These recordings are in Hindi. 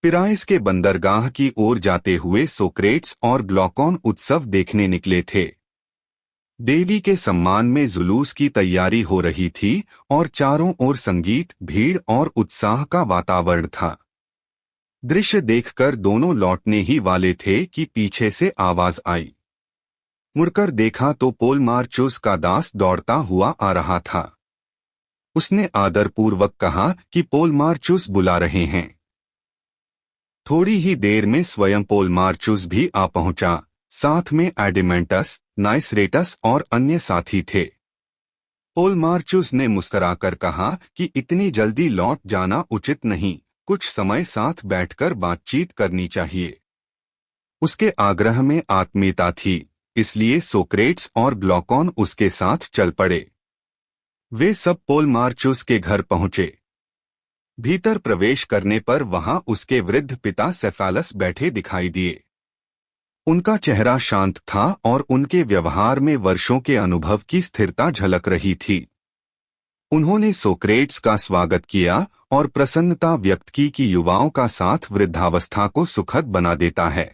पिराइस के बंदरगाह की ओर जाते हुए सोक्रेट्स और ग्लॉकॉन उत्सव देखने निकले थे। देवी के सम्मान में जुलूस की तैयारी हो रही थी और चारों ओर संगीत, भीड़ और उत्साह का वातावरण था। दृश्य देखकर दोनों लौटने ही वाले थे कि पीछे से आवाज आई। मुड़कर देखा तो पोलमार्चुस का दास दौड़ता हुआ आ रहा था। उसने आदरपूर्वक कहा कि पोलमार्चुस बुला रहे हैं। थोड़ी ही देर में स्वयं पोलमार्चुस भी आ पहुंचा। साथ में एडिमेंटस, नाइसरेटस और अन्य साथी थे। पोलमार्चुस ने मुस्कुराकर कहा कि इतनी जल्दी लौट जाना उचित नहीं, कुछ समय साथ बैठकर बातचीत करनी चाहिए। उसके आग्रह में आत्मीयता थी, इसलिए सोक्रेट्स और ग्लॉकॉन उसके साथ चल पड़े। वे सब पोलमार्चुस के घर पहुंचे। भीतर प्रवेश करने पर वहां उसके वृद्ध पिता सेफालस बैठे दिखाई दिए। उनका चेहरा शांत था और उनके व्यवहार में वर्षों के अनुभव की स्थिरता झलक रही थी। उन्होंने सोक्रेट्स का स्वागत किया और प्रसन्नता व्यक्त की कि युवाओं का साथ वृद्धावस्था को सुखद बना देता है।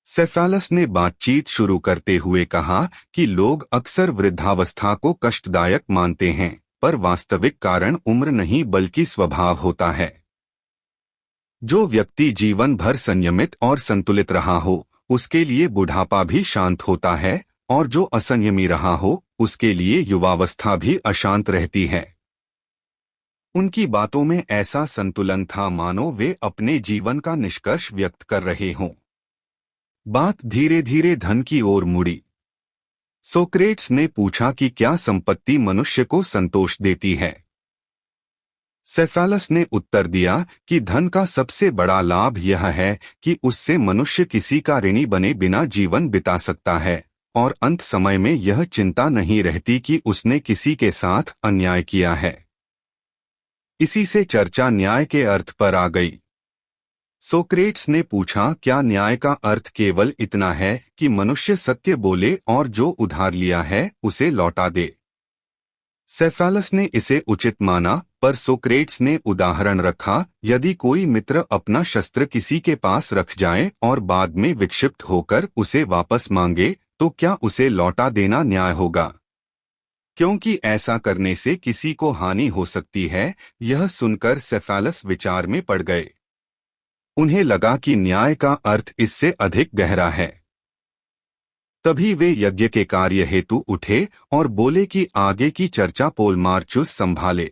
सेफालस ने बातचीत शुरू करते हुए कहा कि लोग अक्सर वृद्धावस्था को कष्टदायक मानते हैं, पर वास्तविक कारण उम्र नहीं बल्कि स्वभाव होता है। जो व्यक्ति जीवन भर संयमित और संतुलित रहा हो, उसके लिए बुढ़ापा भी शांत होता है, और जो असंयमी रहा हो, उसके लिए युवावस्था भी अशांत रहती है। उनकी बातों में ऐसा संतुलन था मानो वे अपने जीवन का निष्कर्ष व्यक्त कर रहे हों। बात धीरे धीरे धन की ओर मुड़ी। सोक्रेट्स ने पूछा कि क्या संपत्ति मनुष्य को संतोष देती है। सेफालस ने उत्तर दिया कि धन का सबसे बड़ा लाभ यह है कि उससे मनुष्य किसी का ऋणी बने बिना जीवन बिता सकता है, और अंत समय में यह चिंता नहीं रहती कि उसने किसी के साथ अन्याय किया है। इसी से चर्चा न्याय के अर्थ पर आ गई। सोक्रेट्स ने पूछा, क्या न्याय का अर्थ केवल इतना है कि मनुष्य सत्य बोले और जो उधार लिया है उसे लौटा दे। सेफालस ने इसे उचित माना, पर सोक्रेट्स ने उदाहरण रखा, यदि कोई मित्र अपना शस्त्र किसी के पास रख जाए और बाद में विक्षिप्त होकर उसे वापस मांगे, तो क्या उसे लौटा देना न्याय होगा? क्योंकि ऐसा करने से किसी को हानि हो सकती है। यह सुनकर सेफालस विचार में पड़ गए। उन्हें लगा कि न्याय का अर्थ इससे अधिक गहरा है। तभी वे यज्ञ के कार्य हेतु उठे और बोले कि आगे की चर्चा पोलमार्चुस संभाले।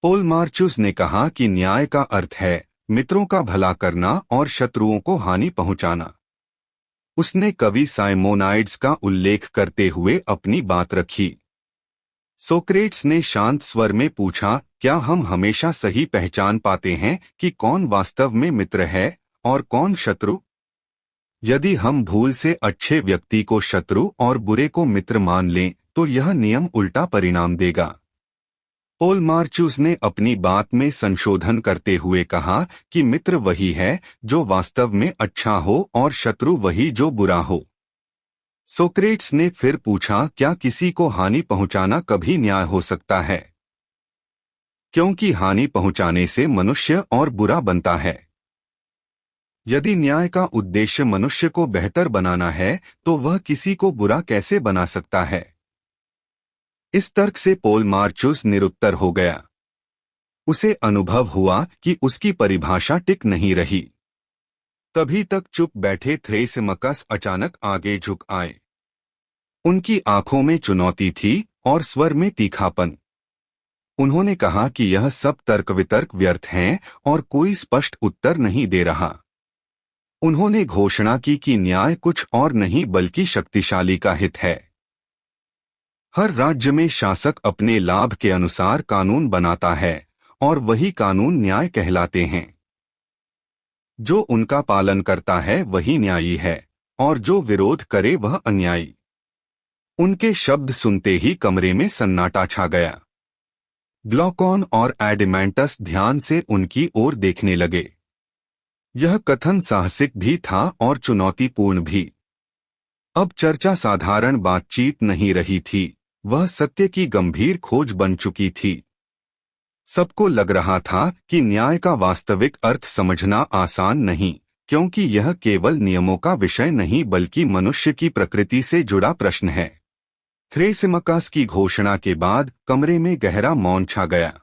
पोलमार्चुस ने कहा कि न्याय का अर्थ है मित्रों का भला करना और शत्रुओं को हानि पहुंचाना। उसने कवि साइमोनाइड्स का उल्लेख करते हुए अपनी बात रखी। सोक्रेट्स ने शांत स्वर में पूछा, क्या हम हमेशा सही पहचान पाते हैं कि कौन वास्तव में मित्र है और कौन शत्रु? यदि हम भूल से अच्छे व्यक्ति को शत्रु और बुरे को मित्र मान लें, तो यह नियम उल्टा परिणाम देगा। पोलमार्चुस ने अपनी बात में संशोधन करते हुए कहा कि मित्र वही है जो वास्तव में अच्छा हो और शत्रु वही जो बुरा हो। सोक्रेट्स ने फिर पूछा, क्या किसी को हानि पहुंचाना कभी न्याय हो सकता है? क्योंकि हानि पहुंचाने से मनुष्य और बुरा बनता है। यदि न्याय का उद्देश्य मनुष्य को बेहतर बनाना है, तो वह किसी को बुरा कैसे बना सकता है? इस तर्क से पोलमार्चुस निरुत्तर हो गया। उसे अनुभव हुआ कि उसकी परिभाषा टिक नहीं रही। तभी तक चुप बैठे थ्रेसिमकस अचानक आगे झुक आए। उनकी आंखों में चुनौती थी और स्वर में तीखापन। उन्होंने कहा कि यह सब तर्क वितर्क व्यर्थ हैं और कोई स्पष्ट उत्तर नहीं दे रहा। उन्होंने घोषणा की कि न्याय कुछ और नहीं बल्कि शक्तिशाली का हित है। हर राज्य में शासक अपने लाभ के अनुसार कानून बनाता है और वही कानून न्याय कहलाते हैं। जो उनका पालन करता है वही न्यायी है और जो विरोध करे वह अन्यायी। उनके शब्द सुनते ही कमरे में सन्नाटा छा गया। ग्लॉकॉन और एडिमेंटस ध्यान से उनकी ओर देखने लगे। यह कथन साहसिक भी था और चुनौतीपूर्ण भी। अब चर्चा साधारण बातचीत नहीं रही थी, वह सत्य की गंभीर खोज बन चुकी थी। सबको लग रहा था कि न्याय का वास्तविक अर्थ समझना आसान नहीं, क्योंकि यह केवल नियमों का विषय नहीं बल्कि मनुष्य की प्रकृति से जुड़ा प्रश्न है। थ्रेसिमकस की घोषणा के बाद कमरे में गहरा मौन छा गया।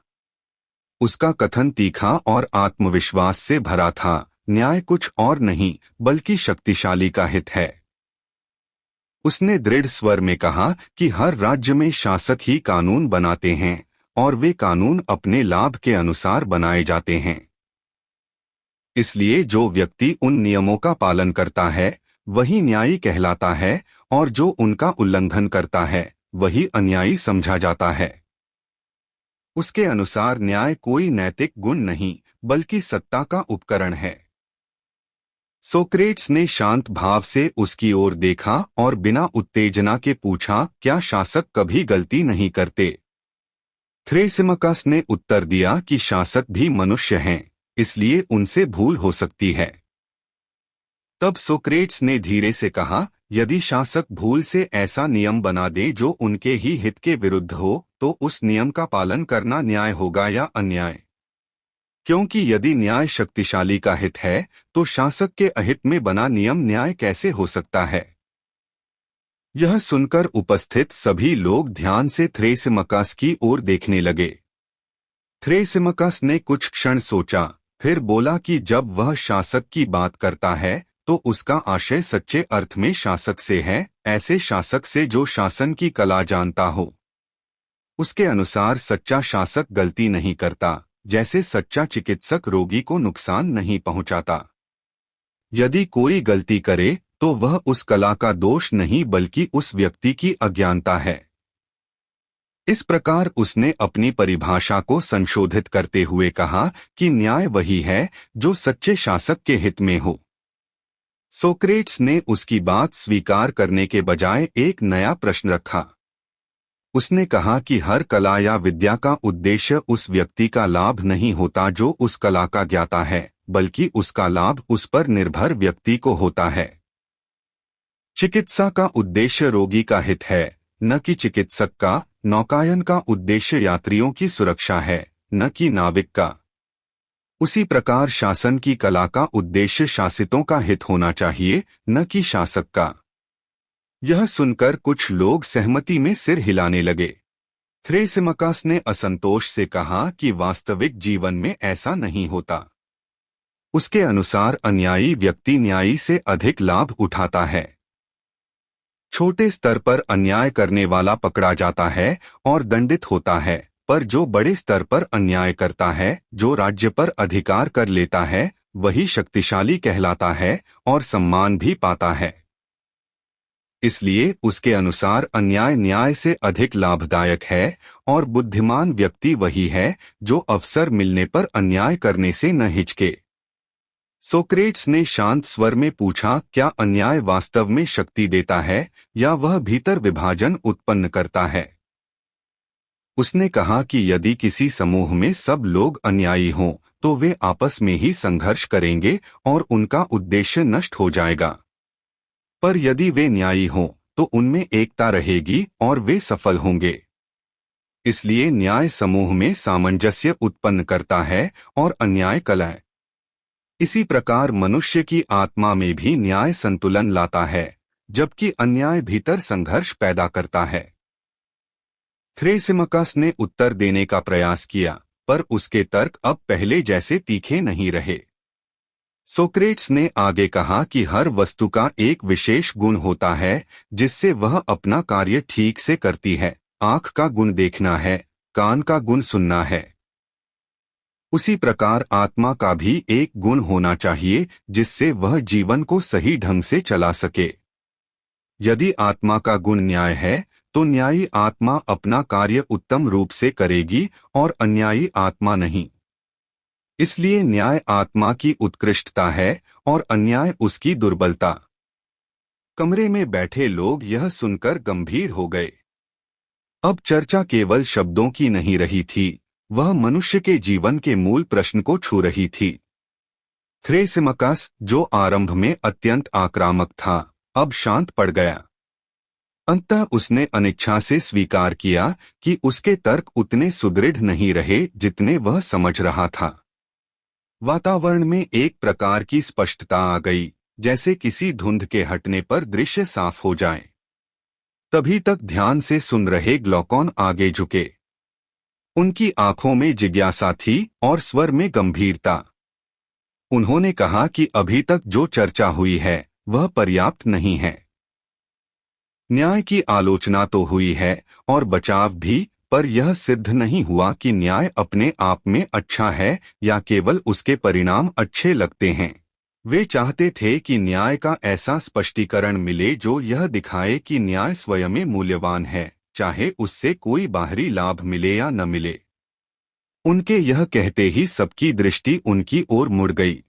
उसका कथन तीखा और आत्मविश्वास से भरा था। न्याय कुछ और नहीं बल्कि शक्तिशाली का हित है। उसने दृढ़ स्वर में कहा कि हर राज्य में शासक ही कानून बनाते हैं और वे कानून अपने लाभ के अनुसार बनाए जाते हैं। इसलिए जो व्यक्ति उन नियमों का पालन करता है वही न्यायी कहलाता है और जो उनका उल्लंघन करता है वही अन्यायी समझा जाता है। उसके अनुसार न्याय कोई नैतिक गुण नहीं बल्कि सत्ता का उपकरण है। सोक्रेट्स ने शांत भाव से उसकी ओर देखा और बिना उत्तेजना के पूछा, क्या शासक कभी गलती नहीं करते? थ्रेसिमकस ने उत्तर दिया कि शासक भी मनुष्य हैं, इसलिए उनसे भूल हो सकती है। तब सोक्रेट्स ने धीरे से कहा, यदि शासक भूल से ऐसा नियम बना दे जो उनके ही हित के विरुद्ध हो, तो उस नियम का पालन करना न्याय होगा या अन्याय? क्योंकि यदि न्याय शक्तिशाली का हित है, तो शासक के अहित में बना नियम न्याय कैसे हो सकता है? यह सुनकर उपस्थित सभी लोग ध्यान से थ्रेसिमकस की ओर देखने लगे। थ्रेसिमकस ने कुछ क्षण सोचा, फिर बोला कि जब वह शासक की बात करता है तो उसका आशय सच्चे अर्थ में शासक से है, ऐसे शासक से जो शासन की कला जानता हो। उसके अनुसार सच्चा शासक गलती नहीं करता, जैसे सच्चा चिकित्सक रोगी को नुकसान नहीं पहुंचाता। यदि कोई गलती करे तो वह उस कला का दोष नहीं बल्कि उस व्यक्ति की अज्ञानता है। इस प्रकार उसने अपनी परिभाषा को संशोधित करते हुए कहा कि न्याय वही है जो सच्चे शासक के हित में हो। सोक्रेट्स ने उसकी बात स्वीकार करने के बजाय एक नया प्रश्न रखा। उसने कहा कि हर कला या विद्या का उद्देश्य उस व्यक्ति का लाभ नहीं होता जो उस कला का ज्ञाता है, बल्कि उसका लाभ उस पर निर्भर व्यक्ति को होता है। चिकित्सा का उद्देश्य रोगी का हित है, न कि चिकित्सक का। नौकायन का उद्देश्य यात्रियों की सुरक्षा है, न कि नाविक का। उसी प्रकार शासन की कला का उद्देश्य शासितों का हित होना चाहिए, न कि शासक का। यह सुनकर कुछ लोग सहमति में सिर हिलाने लगे। थ्रेसिमकस ने असंतोष से कहा कि वास्तविक जीवन में ऐसा नहीं होता। उसके अनुसार अन्यायी व्यक्ति न्यायी से अधिक लाभ उठाता है। छोटे स्तर पर अन्याय करने वाला पकड़ा जाता है और दंडित होता है, पर जो बड़े स्तर पर अन्याय करता है, जो राज्य पर अधिकार कर लेता है, वही शक्तिशाली कहलाता है और सम्मान भी पाता है। इसलिए उसके अनुसार अन्याय न्याय से अधिक लाभदायक है और बुद्धिमान व्यक्ति वही है जो अवसर मिलने पर अन्याय करने से न हिचके। सोक्रेट्स ने शांत स्वर में पूछा, क्या अन्याय वास्तव में शक्ति देता है या वह भीतर विभाजन उत्पन्न करता है? उसने कहा कि यदि किसी समूह में सब लोग अन्यायी हों, तो वे आपस में ही संघर्ष करेंगे और उनका उद्देश्य नष्ट हो जाएगा। पर यदि वे न्यायी हों, तो उनमें एकता रहेगी और वे सफल होंगे। इसलिए न्याय समूह में सामंजस्य उत्पन्न करता है और अन्याय कलह। इसी प्रकार मनुष्य की आत्मा में भी न्याय संतुलन लाता है, जबकि अन्याय भीतर संघर्ष पैदा करता है। थ्रेसिमकस ने उत्तर देने का प्रयास किया, पर उसके तर्क अब पहले जैसे तीखे नहीं रहे। सोक्रेट्स ने आगे कहा कि हर वस्तु का एक विशेष गुण होता है जिससे वह अपना कार्य ठीक से करती है। आंख का गुण देखना है, कान का गुण सुनना है। उसी प्रकार आत्मा का भी एक गुण होना चाहिए जिससे वह जीवन को सही ढंग से चला सके। यदि आत्मा का गुण न्याय है, तो न्यायी आत्मा अपना कार्य उत्तम रूप से करेगी और अन्यायी आत्मा नहीं। इसलिए न्याय आत्मा की उत्कृष्टता है और अन्याय उसकी दुर्बलता। कमरे में बैठे लोग यह सुनकर गंभीर हो गए। अब चर्चा केवल शब्दों की नहीं रही थी, वह मनुष्य के जीवन के मूल प्रश्न को छू रही थी। थ्रेसिमकस, जो आरंभ में अत्यंत आक्रामक था, अब शांत पड़ गया। अंततः उसने अनिच्छा से स्वीकार किया कि उसके तर्क उतने सुदृढ़ नहीं रहे जितने वह समझ रहा था। वातावरण में एक प्रकार की स्पष्टता आ गई, जैसे किसी धुंध के हटने पर दृश्य साफ हो जाए। तभी तक ध्यान से सुन रहे ग्लॉकॉन आगे झुके। उनकी आंखों में जिज्ञासा थी और स्वर में गंभीरता। उन्होंने कहा कि अभी तक जो चर्चा हुई है वह पर्याप्त नहीं है। न्याय की आलोचना तो हुई है और बचाव भी, पर यह सिद्ध नहीं हुआ कि न्याय अपने आप में अच्छा है या केवल उसके परिणाम अच्छे लगते हैं। वे चाहते थे कि न्याय का ऐसा स्पष्टीकरण मिले जो यह दिखाए कि न्याय स्वयं में मूल्यवान है, चाहे उससे कोई बाहरी लाभ मिले या न मिले। उनके यह कहते ही सबकी दृष्टि उनकी ओर मुड़ गई।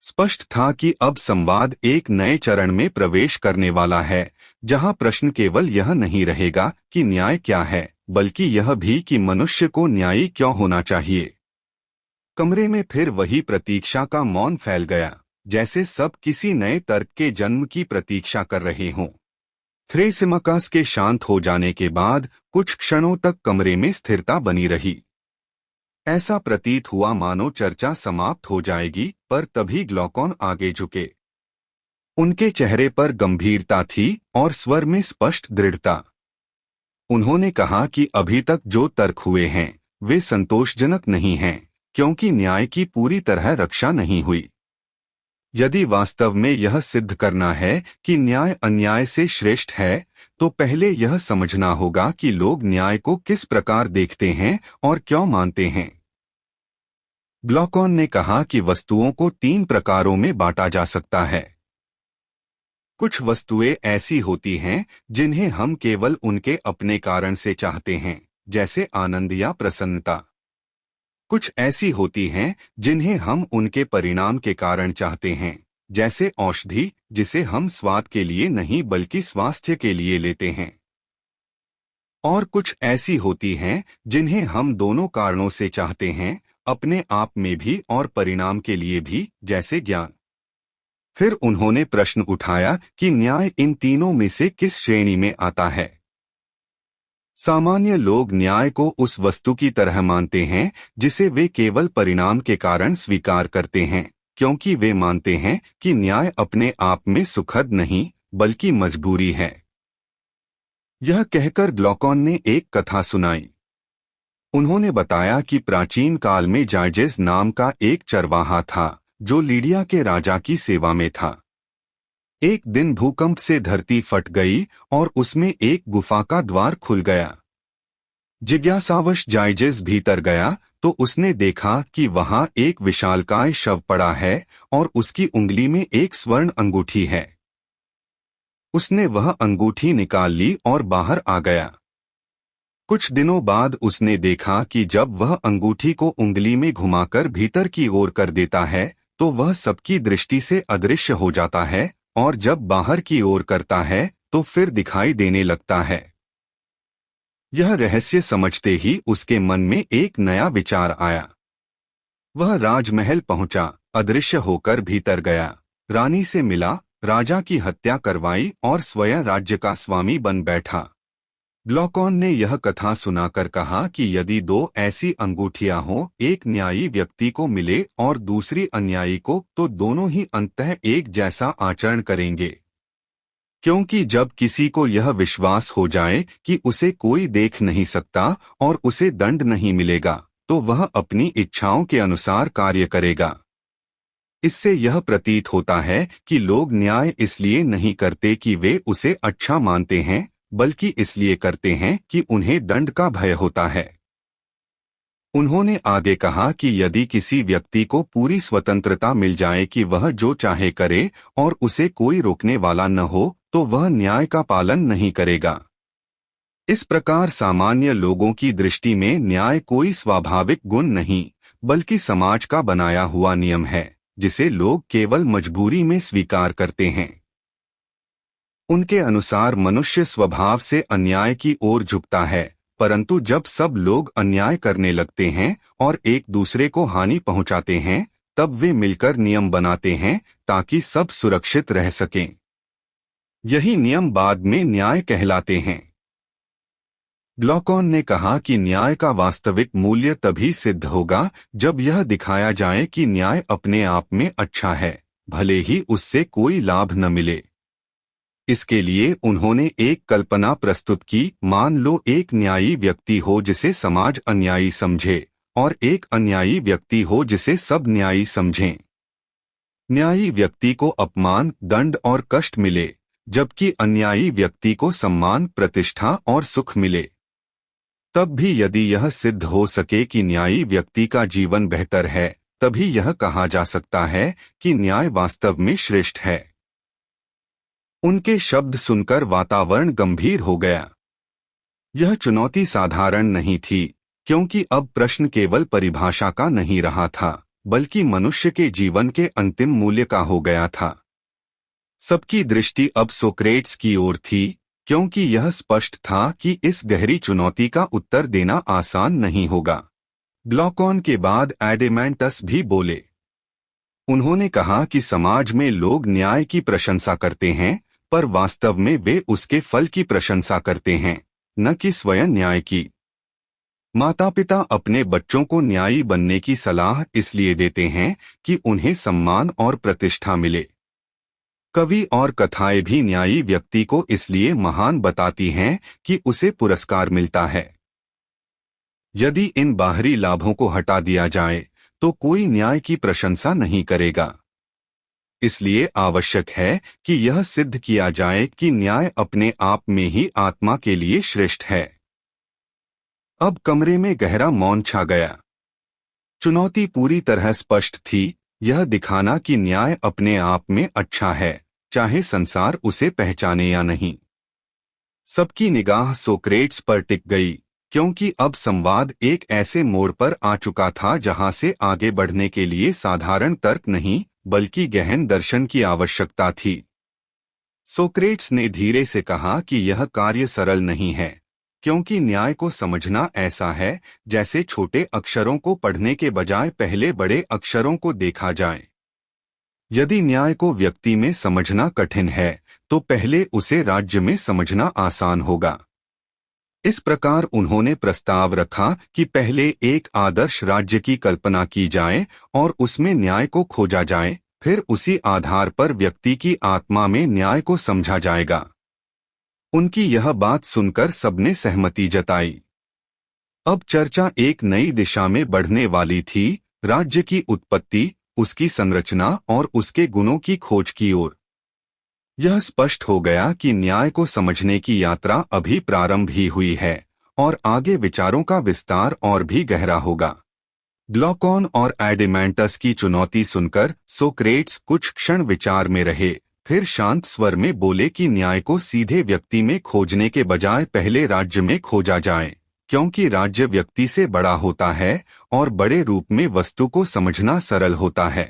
स्पष्ट था कि अब संवाद एक नए चरण में प्रवेश करने वाला है, जहां प्रश्न केवल यह नहीं रहेगा कि न्याय क्या है, बल्कि यह भी कि मनुष्य को न्यायी क्यों होना चाहिए। कमरे में फिर वही प्रतीक्षा का मौन फैल गया, जैसे सब किसी नए तर्क के जन्म की प्रतीक्षा कर रहे हों। थ्रेसिमाकस के शांत हो जाने के बाद कुछ क्षणों तक कमरे में स्थिरता बनी रही। ऐसा प्रतीत हुआ मानो चर्चा समाप्त हो जाएगी, पर तभी ग्लॉकॉन आगे झुके। उनके चेहरे पर गंभीरता थी और स्वर में स्पष्ट दृढ़ता। उन्होंने कहा कि अभी तक जो तर्क हुए हैं वे संतोषजनक नहीं हैं, क्योंकि न्याय की पूरी तरह रक्षा नहीं हुई। यदि वास्तव में यह सिद्ध करना है कि न्याय अन्याय से श्रेष्ठ है, तो पहले यह समझना होगा कि लोग न्याय को किस प्रकार देखते हैं और क्यों मानते हैं। ग्लॉकॉन ने कहा कि वस्तुओं को 3 प्रकारों में बांटा जा सकता है। कुछ वस्तुएं ऐसी होती हैं जिन्हें हम केवल उनके अपने कारण से चाहते हैं, जैसे आनंद या प्रसन्नता। कुछ ऐसी होती हैं जिन्हें हम उनके परिणाम के कारण चाहते हैं, जैसे औषधि, जिसे हम स्वाद के लिए नहीं बल्कि स्वास्थ्य के लिए लेते हैं। और कुछ ऐसी होती हैं जिन्हें हम दोनों कारणों से चाहते हैं, अपने आप में भी और परिणाम के लिए भी, जैसे ज्ञान। फिर उन्होंने प्रश्न उठाया कि न्याय इन तीनों में से किस श्रेणी में आता है। सामान्य लोग न्याय को उस वस्तु की तरह मानते हैं जिसे वे केवल परिणाम के कारण स्वीकार करते हैं, क्योंकि वे मानते हैं कि न्याय अपने आप में सुखद नहीं बल्कि मजबूरी है। यह कहकर ग्लॉकॉन ने एक कथा सुनाई। उन्होंने बताया कि प्राचीन काल में जायजेस नाम का एक चरवाहा था जो लीडिया के राजा की सेवा में था। एक दिन भूकंप से धरती फट गई और उसमें एक गुफा का द्वार खुल गया। जिज्ञासावश जायजेस भीतर गया तो उसने देखा कि वहां एक विशालकाय शव पड़ा है और उसकी उंगली में एक स्वर्ण अंगूठी है। उसने वह अंगूठी निकाल ली और बाहर आ गया। कुछ दिनों बाद उसने देखा कि जब वह अंगूठी को उंगली में घुमाकर भीतर की ओर कर देता है तो वह सबकी दृष्टि से अदृश्य हो जाता है, और जब बाहर की ओर करता है तो फिर दिखाई देने लगता है। यह रहस्य समझते ही उसके मन में एक नया विचार आया। वह राजमहल पहुंचा, अदृश्य होकर भीतर गया, रानी से मिला, राजा की हत्या करवाई और स्वयं राज्य का स्वामी बन बैठा। ग्लॉकॉन ने यह कथा सुनाकर कहा कि यदि 2 ऐसी अंगूठियां हों, एक न्यायी व्यक्ति को मिले और दूसरी अन्यायी को, तो दोनों ही अंततः एक जैसा आचरण करेंगे। क्योंकि जब किसी को यह विश्वास हो जाए कि उसे कोई देख नहीं सकता और उसे दंड नहीं मिलेगा, तो वह अपनी इच्छाओं के अनुसार कार्य करेगा। इससे यह प्रतीत होता है कि लोग न्याय इसलिए नहीं करते कि वे उसे अच्छा मानते हैं, बल्कि इसलिए करते हैं कि उन्हें दंड का भय होता है। उन्होंने आगे कहा कि यदि किसी व्यक्ति को पूरी स्वतंत्रता मिल जाए कि वह जो चाहे करे और उसे कोई रोकने वाला न हो, तो वह न्याय का पालन नहीं करेगा। इस प्रकार सामान्य लोगों की दृष्टि में न्याय कोई स्वाभाविक गुण नहीं, बल्कि समाज का बनाया हुआ नियम है, जिसे लोग केवल मजबूरी में स्वीकार करते हैं। उनके अनुसार मनुष्य स्वभाव से अन्याय की ओर झुकता है, परंतु जब सब लोग अन्याय करने लगते हैं और एक दूसरे को हानि पहुंचाते हैं, तब वे मिलकर नियम बनाते हैं ताकि सब सुरक्षित रह सकें। यही नियम बाद में न्याय कहलाते हैं। ग्लॉकॉन ने कहा कि न्याय का वास्तविक मूल्य तभी सिद्ध होगा जब यह दिखाया जाए कि न्याय अपने आप में अच्छा है, भले ही उससे कोई लाभ न मिले। इसके लिए उन्होंने एक कल्पना प्रस्तुत की। मान लो एक न्यायी व्यक्ति हो जिसे समाज अन्यायी समझे, और एक अन्यायी व्यक्ति हो जिसे सब न्यायी समझें। न्यायी व्यक्ति को अपमान, दंड और कष्ट मिले, जबकि अन्यायी व्यक्ति को सम्मान, प्रतिष्ठा और सुख मिले। तब भी यदि यह सिद्ध हो सके कि न्यायी व्यक्ति का जीवन बेहतर है, तभी यह कहा जा सकता है कि न्याय वास्तव में श्रेष्ठ है। उनके शब्द सुनकर वातावरण गंभीर हो गया। यह चुनौती साधारण नहीं थी, क्योंकि अब प्रश्न केवल परिभाषा का नहीं रहा था, बल्कि मनुष्य के जीवन के अंतिम मूल्य का हो गया था। सबकी दृष्टि अब सोक्रेट्स की ओर थी, क्योंकि यह स्पष्ट था कि इस गहरी चुनौती का उत्तर देना आसान नहीं होगा। ग्लॉकॉन के बाद एडेमेंटस भी बोले। उन्होंने कहा कि समाज में लोग न्याय की प्रशंसा करते हैं, पर वास्तव में वे उसके फल की प्रशंसा करते हैं, न कि स्वयं न्याय की। माता पिता अपने बच्चों को न्यायी बनने की सलाह इसलिए देते हैं कि उन्हें सम्मान और प्रतिष्ठा मिले। कवि और कथाएं भी न्यायी व्यक्ति को इसलिए महान बताती हैं कि उसे पुरस्कार मिलता है। यदि इन बाहरी लाभों को हटा दिया जाए तो कोई न्याय की प्रशंसा नहीं करेगा। इसलिए आवश्यक है कि यह सिद्ध किया जाए कि न्याय अपने आप में ही आत्मा के लिए श्रेष्ठ है। अब कमरे में गहरा मौन छा गया। चुनौती पूरी तरह स्पष्ट थी, यह दिखाना कि न्याय अपने आप में अच्छा है, चाहे संसार उसे पहचाने या नहीं। सबकी निगाह सोक्रेट्स पर टिक गई, क्योंकि अब संवाद एक ऐसे मोड़ पर आ चुका था जहां से आगे बढ़ने के लिए साधारण तर्क नहीं, बल्कि गहन दर्शन की आवश्यकता थी। सोक्रेट्स ने धीरे से कहा कि यह कार्य सरल नहीं है, क्योंकि न्याय को समझना ऐसा है जैसे छोटे अक्षरों को पढ़ने के बजाय पहले बड़े अक्षरों को देखा जाए। यदि न्याय को व्यक्ति में समझना कठिन है, तो पहले उसे राज्य में समझना आसान होगा। इस प्रकार उन्होंने प्रस्ताव रखा कि पहले एक आदर्श राज्य की कल्पना की जाए और उसमें न्याय को खोजा जाए, फिर उसी आधार पर व्यक्ति की आत्मा में न्याय को समझा जाएगा। उनकी यह बात सुनकर सबने सहमति जताई। अब चर्चा एक नई दिशा में बढ़ने वाली थी, राज्य की उत्पत्ति, उसकी संरचना और उसके गुणों की खोज की ओर। यह स्पष्ट हो गया कि न्याय को समझने की यात्रा अभी प्रारंभ ही हुई है और आगे विचारों का विस्तार और भी गहरा होगा। ग्लॉकॉन और एडेमेंटस की चुनौती सुनकर सोक्रेट्स कुछ क्षण विचार में रहे, फिर शांत स्वर में बोले कि न्याय को सीधे व्यक्ति में खोजने के बजाय पहले राज्य में खोजा जाए, क्योंकि राज्य व्यक्ति से बड़ा होता है और बड़े रूप में वस्तु को समझना सरल होता है।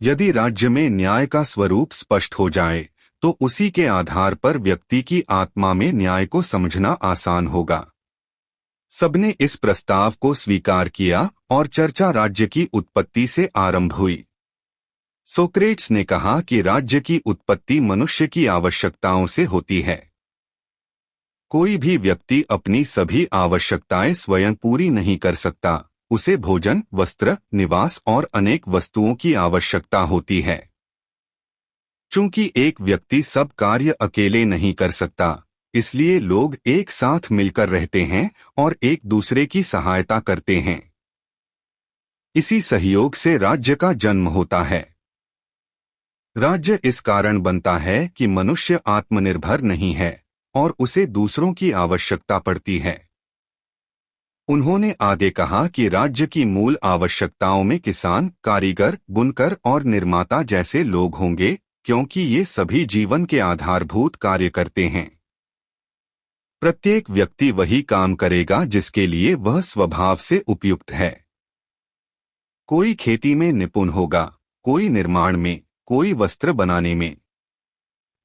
यदि राज्य में न्याय का स्वरूप स्पष्ट हो जाए, तो उसी के आधार पर व्यक्ति की आत्मा में न्याय को समझना आसान होगा। सबने इस प्रस्ताव को स्वीकार किया और चर्चा राज्य की उत्पत्ति से आरंभ हुई। सोक्रेट्स ने कहा कि राज्य की उत्पत्ति मनुष्य की आवश्यकताओं से होती है। कोई भी व्यक्ति अपनी सभी आवश्यकताएं स्वयं पूरी नहीं कर सकता, उसे भोजन, वस्त्र, निवास और अनेक वस्तुओं की आवश्यकता होती है। चूंकि एक व्यक्ति सब कार्य अकेले नहीं कर सकता, इसलिए लोग एक साथ मिलकर रहते हैं और एक दूसरे की सहायता करते हैं। इसी सहयोग से राज्य का जन्म होता है। राज्य इस कारण बनता है कि मनुष्य आत्मनिर्भर नहीं है और उसे दूसरों की आवश्यकता पड़ती है। उन्होंने आगे कहा कि राज्य की मूल आवश्यकताओं में किसान, कारीगर, बुनकर और निर्माता जैसे लोग होंगे, क्योंकि ये सभी जीवन के आधारभूत कार्य करते हैं। प्रत्येक व्यक्ति वही काम करेगा जिसके लिए वह स्वभाव से उपयुक्त है। कोई खेती में निपुण होगा, कोई निर्माण में, कोई वस्त्र बनाने में।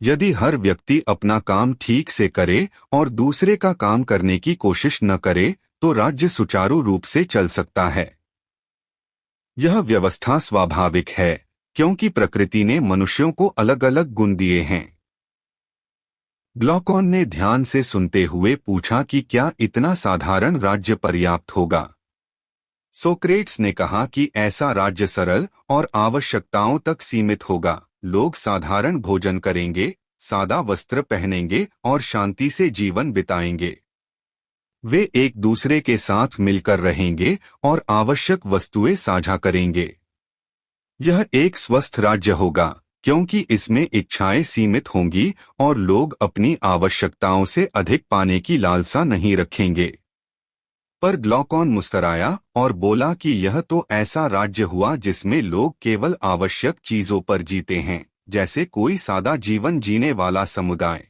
यदि हर व्यक्ति अपना काम ठीक से करे और दूसरे का काम करने की कोशिश न करे, तो राज्य सुचारू रूप से चल सकता है। यह व्यवस्था स्वाभाविक है, क्योंकि प्रकृति ने मनुष्यों को अलग अलग गुण दिए हैं। ग्लॉकॉन ने ध्यान से सुनते हुए पूछा कि क्या इतना साधारण राज्य पर्याप्त होगा। सोक्रेट्स ने कहा कि ऐसा राज्य सरल और आवश्यकताओं तक सीमित होगा। लोग साधारण भोजन करेंगे, सादा वस्त्र पहनेंगे और शांति से जीवन बिताएंगे। वे एक दूसरे के साथ मिलकर रहेंगे और आवश्यक वस्तुएं साझा करेंगे। यह एक स्वस्थ राज्य होगा क्योंकि इसमें इच्छाएं सीमित होंगी और लोग अपनी आवश्यकताओं से अधिक पाने की लालसा नहीं रखेंगे। पर ग्लॉकॉन मुस्कराया और बोला कि यह तो ऐसा राज्य हुआ जिसमें लोग केवल आवश्यक चीजों पर जीते हैं, जैसे कोई सादा जीवन जीने वाला समुदाय।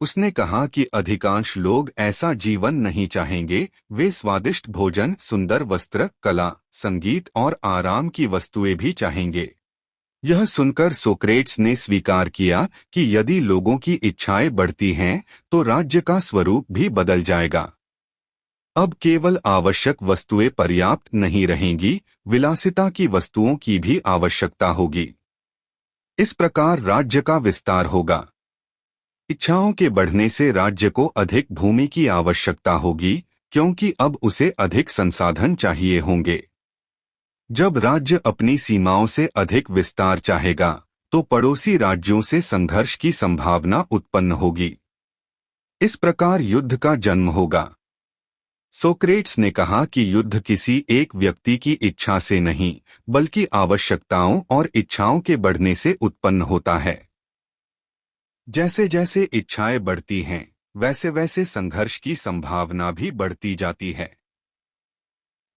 उसने कहा कि अधिकांश लोग ऐसा जीवन नहीं चाहेंगे। वे स्वादिष्ट भोजन, सुंदर वस्त्र, कला, संगीत और आराम की वस्तुएं भी चाहेंगे। यह सुनकर सोक्रेट्स ने स्वीकार किया कि यदि लोगों की इच्छाएं बढ़ती हैं, तो राज्य का स्वरूप भी बदल जाएगा। अब केवल आवश्यक वस्तुएं पर्याप्त नहीं रहेंगी, विलासिता की वस्तुओं की भी आवश्यकता होगी। इस प्रकार राज्य का विस्तार होगा। इच्छाओं के बढ़ने से राज्य को अधिक भूमि की आवश्यकता होगी, क्योंकि अब उसे अधिक संसाधन चाहिए होंगे। जब राज्य अपनी सीमाओं से अधिक विस्तार चाहेगा, तो पड़ोसी राज्यों से संघर्ष की संभावना उत्पन्न होगी। इस प्रकार युद्ध का जन्म होगा। सोक्रेट्स ने कहा कि युद्ध किसी एक व्यक्ति की इच्छा से नहीं, बल्कि आवश्यकताओं और इच्छाओं के बढ़ने से उत्पन्न होता है। जैसे जैसे इच्छाएं बढ़ती हैं, वैसे वैसे संघर्ष की संभावना भी बढ़ती जाती है।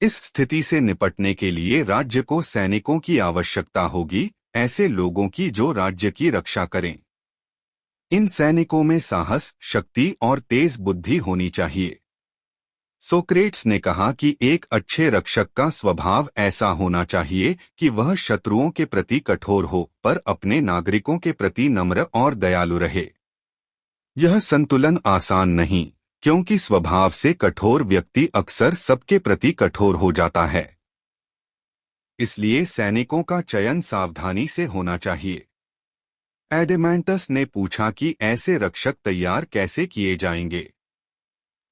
इस स्थिति से निपटने के लिए राज्य को सैनिकों की आवश्यकता होगी, ऐसे लोगों की जो राज्य की रक्षा करें। इन सैनिकों में साहस, शक्ति और तेज बुद्धि होनी चाहिए। सोक्रेट्स ने कहा कि एक अच्छे रक्षक का स्वभाव ऐसा होना चाहिए कि वह शत्रुओं के प्रति कठोर हो, पर अपने नागरिकों के प्रति नम्र और दयालु रहे। यह संतुलन आसान नहीं, क्योंकि स्वभाव से कठोर व्यक्ति अक्सर सबके प्रति कठोर हो जाता है। इसलिए सैनिकों का चयन सावधानी से होना चाहिए। एडेमेंटस ने पूछा कि ऐसे रक्षक तैयार कैसे किए जाएंगे।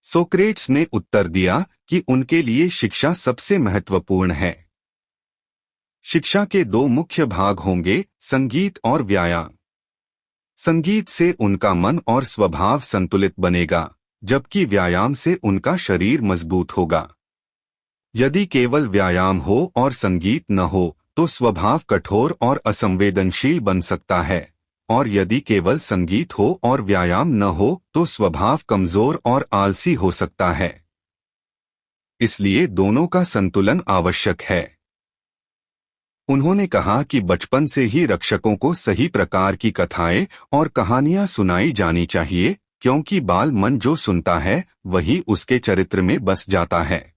सोक्रेट्स ने उत्तर दिया कि उनके लिए शिक्षा सबसे महत्वपूर्ण है। शिक्षा के दो मुख्य भाग होंगे, संगीत और व्यायाम। संगीत से उनका मन और स्वभाव संतुलित बनेगा, जबकि व्यायाम से उनका शरीर मजबूत होगा। यदि केवल व्यायाम हो और संगीत न हो, तो स्वभाव कठोर और असंवेदनशील बन सकता है, और यदि केवल संगीत हो और व्यायाम न हो, तो स्वभाव कमजोर और आलसी हो सकता है। इसलिए दोनों का संतुलन आवश्यक है। उन्होंने कहा कि बचपन से ही रक्षकों को सही प्रकार की कथाएं और कहानियां सुनाई जानी चाहिए, क्योंकि बाल मन जो सुनता है वही उसके चरित्र में बस जाता है।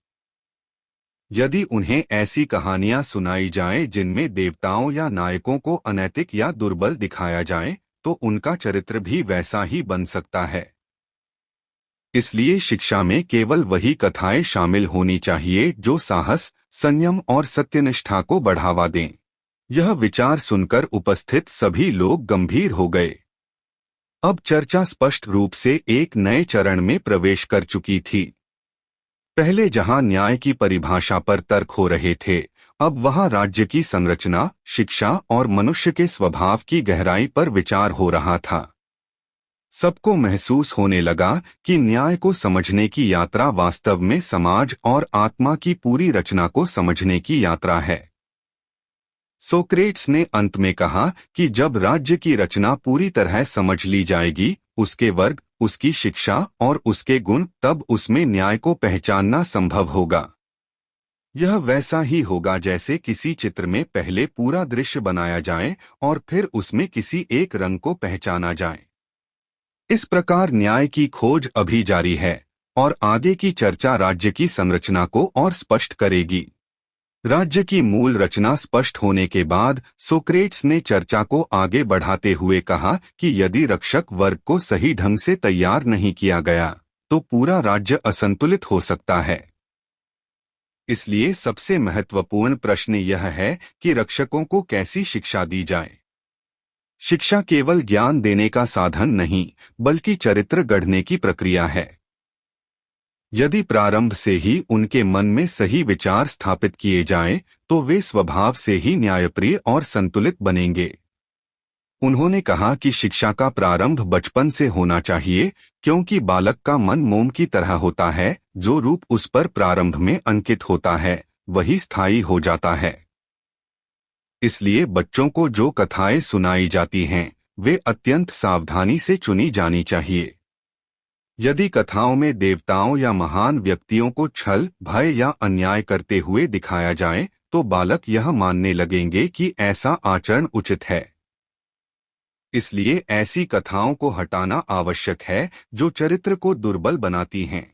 यदि उन्हें ऐसी कहानियां सुनाई जाएं जिनमें देवताओं या नायकों को अनैतिक या दुर्बल दिखाया जाए, तो उनका चरित्र भी वैसा ही बन सकता है। इसलिए शिक्षा में केवल वही कथाएं शामिल होनी चाहिए जो साहस, संयम और सत्यनिष्ठा को बढ़ावा दें। यह विचार सुनकर उपस्थित सभी लोग गंभीर हो गए। अब चर्चा स्पष्ट रूप से एक नए चरण में प्रवेश कर चुकी थी। पहले जहां न्याय की परिभाषा पर तर्क हो रहे थे, अब वहां राज्य की संरचना, शिक्षा और मनुष्य के स्वभाव की गहराई पर विचार हो रहा था। सबको महसूस होने लगा कि न्याय को समझने की यात्रा वास्तव में समाज और आत्मा की पूरी रचना को समझने की यात्रा है। सोक्रेट्स ने अंत में कहा कि जब राज्य की रचना पूरी तरह समझ ली जाएगी, उसके वर्ग, उसकी शिक्षा और उसके गुण, तब उसमें न्याय को पहचानना संभव होगा। यह वैसा ही होगा जैसे किसी चित्र में पहले पूरा दृश्य बनाया जाए और फिर उसमें किसी एक रंग को पहचाना जाए। इस प्रकार न्याय की खोज अभी जारी है और आगे की चर्चा राज्य की संरचना को और स्पष्ट करेगी। राज्य की मूल रचना स्पष्ट होने के बाद सोक्रेट्स ने चर्चा को आगे बढ़ाते हुए कहा कि यदि रक्षक वर्ग को सही ढंग से तैयार नहीं किया गया, तो पूरा राज्य असंतुलित हो सकता है। इसलिए सबसे महत्वपूर्ण प्रश्न यह है कि रक्षकों को कैसी शिक्षा दी जाए। शिक्षा केवल ज्ञान देने का साधन नहीं, बल्कि चरित्र गढ़ने की प्रक्रिया है। यदि प्रारंभ से ही उनके मन में सही विचार स्थापित किए जाएं, तो वे स्वभाव से ही न्यायप्रिय और संतुलित बनेंगे। उन्होंने कहा कि शिक्षा का प्रारंभ बचपन से होना चाहिए, क्योंकि बालक का मन मोम की तरह होता है, जो रूप उस पर प्रारंभ में अंकित होता है वही स्थायी हो जाता है। इसलिए बच्चों को जो कथाएं सुनाई जाती हैं, वे अत्यंत सावधानी से चुनी जानी चाहिए। यदि कथाओं में देवताओं या महान व्यक्तियों को छल, भय या अन्याय करते हुए दिखाया जाए, तो बालक यह मानने लगेंगे कि ऐसा आचरण उचित है। इसलिए ऐसी कथाओं को हटाना आवश्यक है जो चरित्र को दुर्बल बनाती हैं।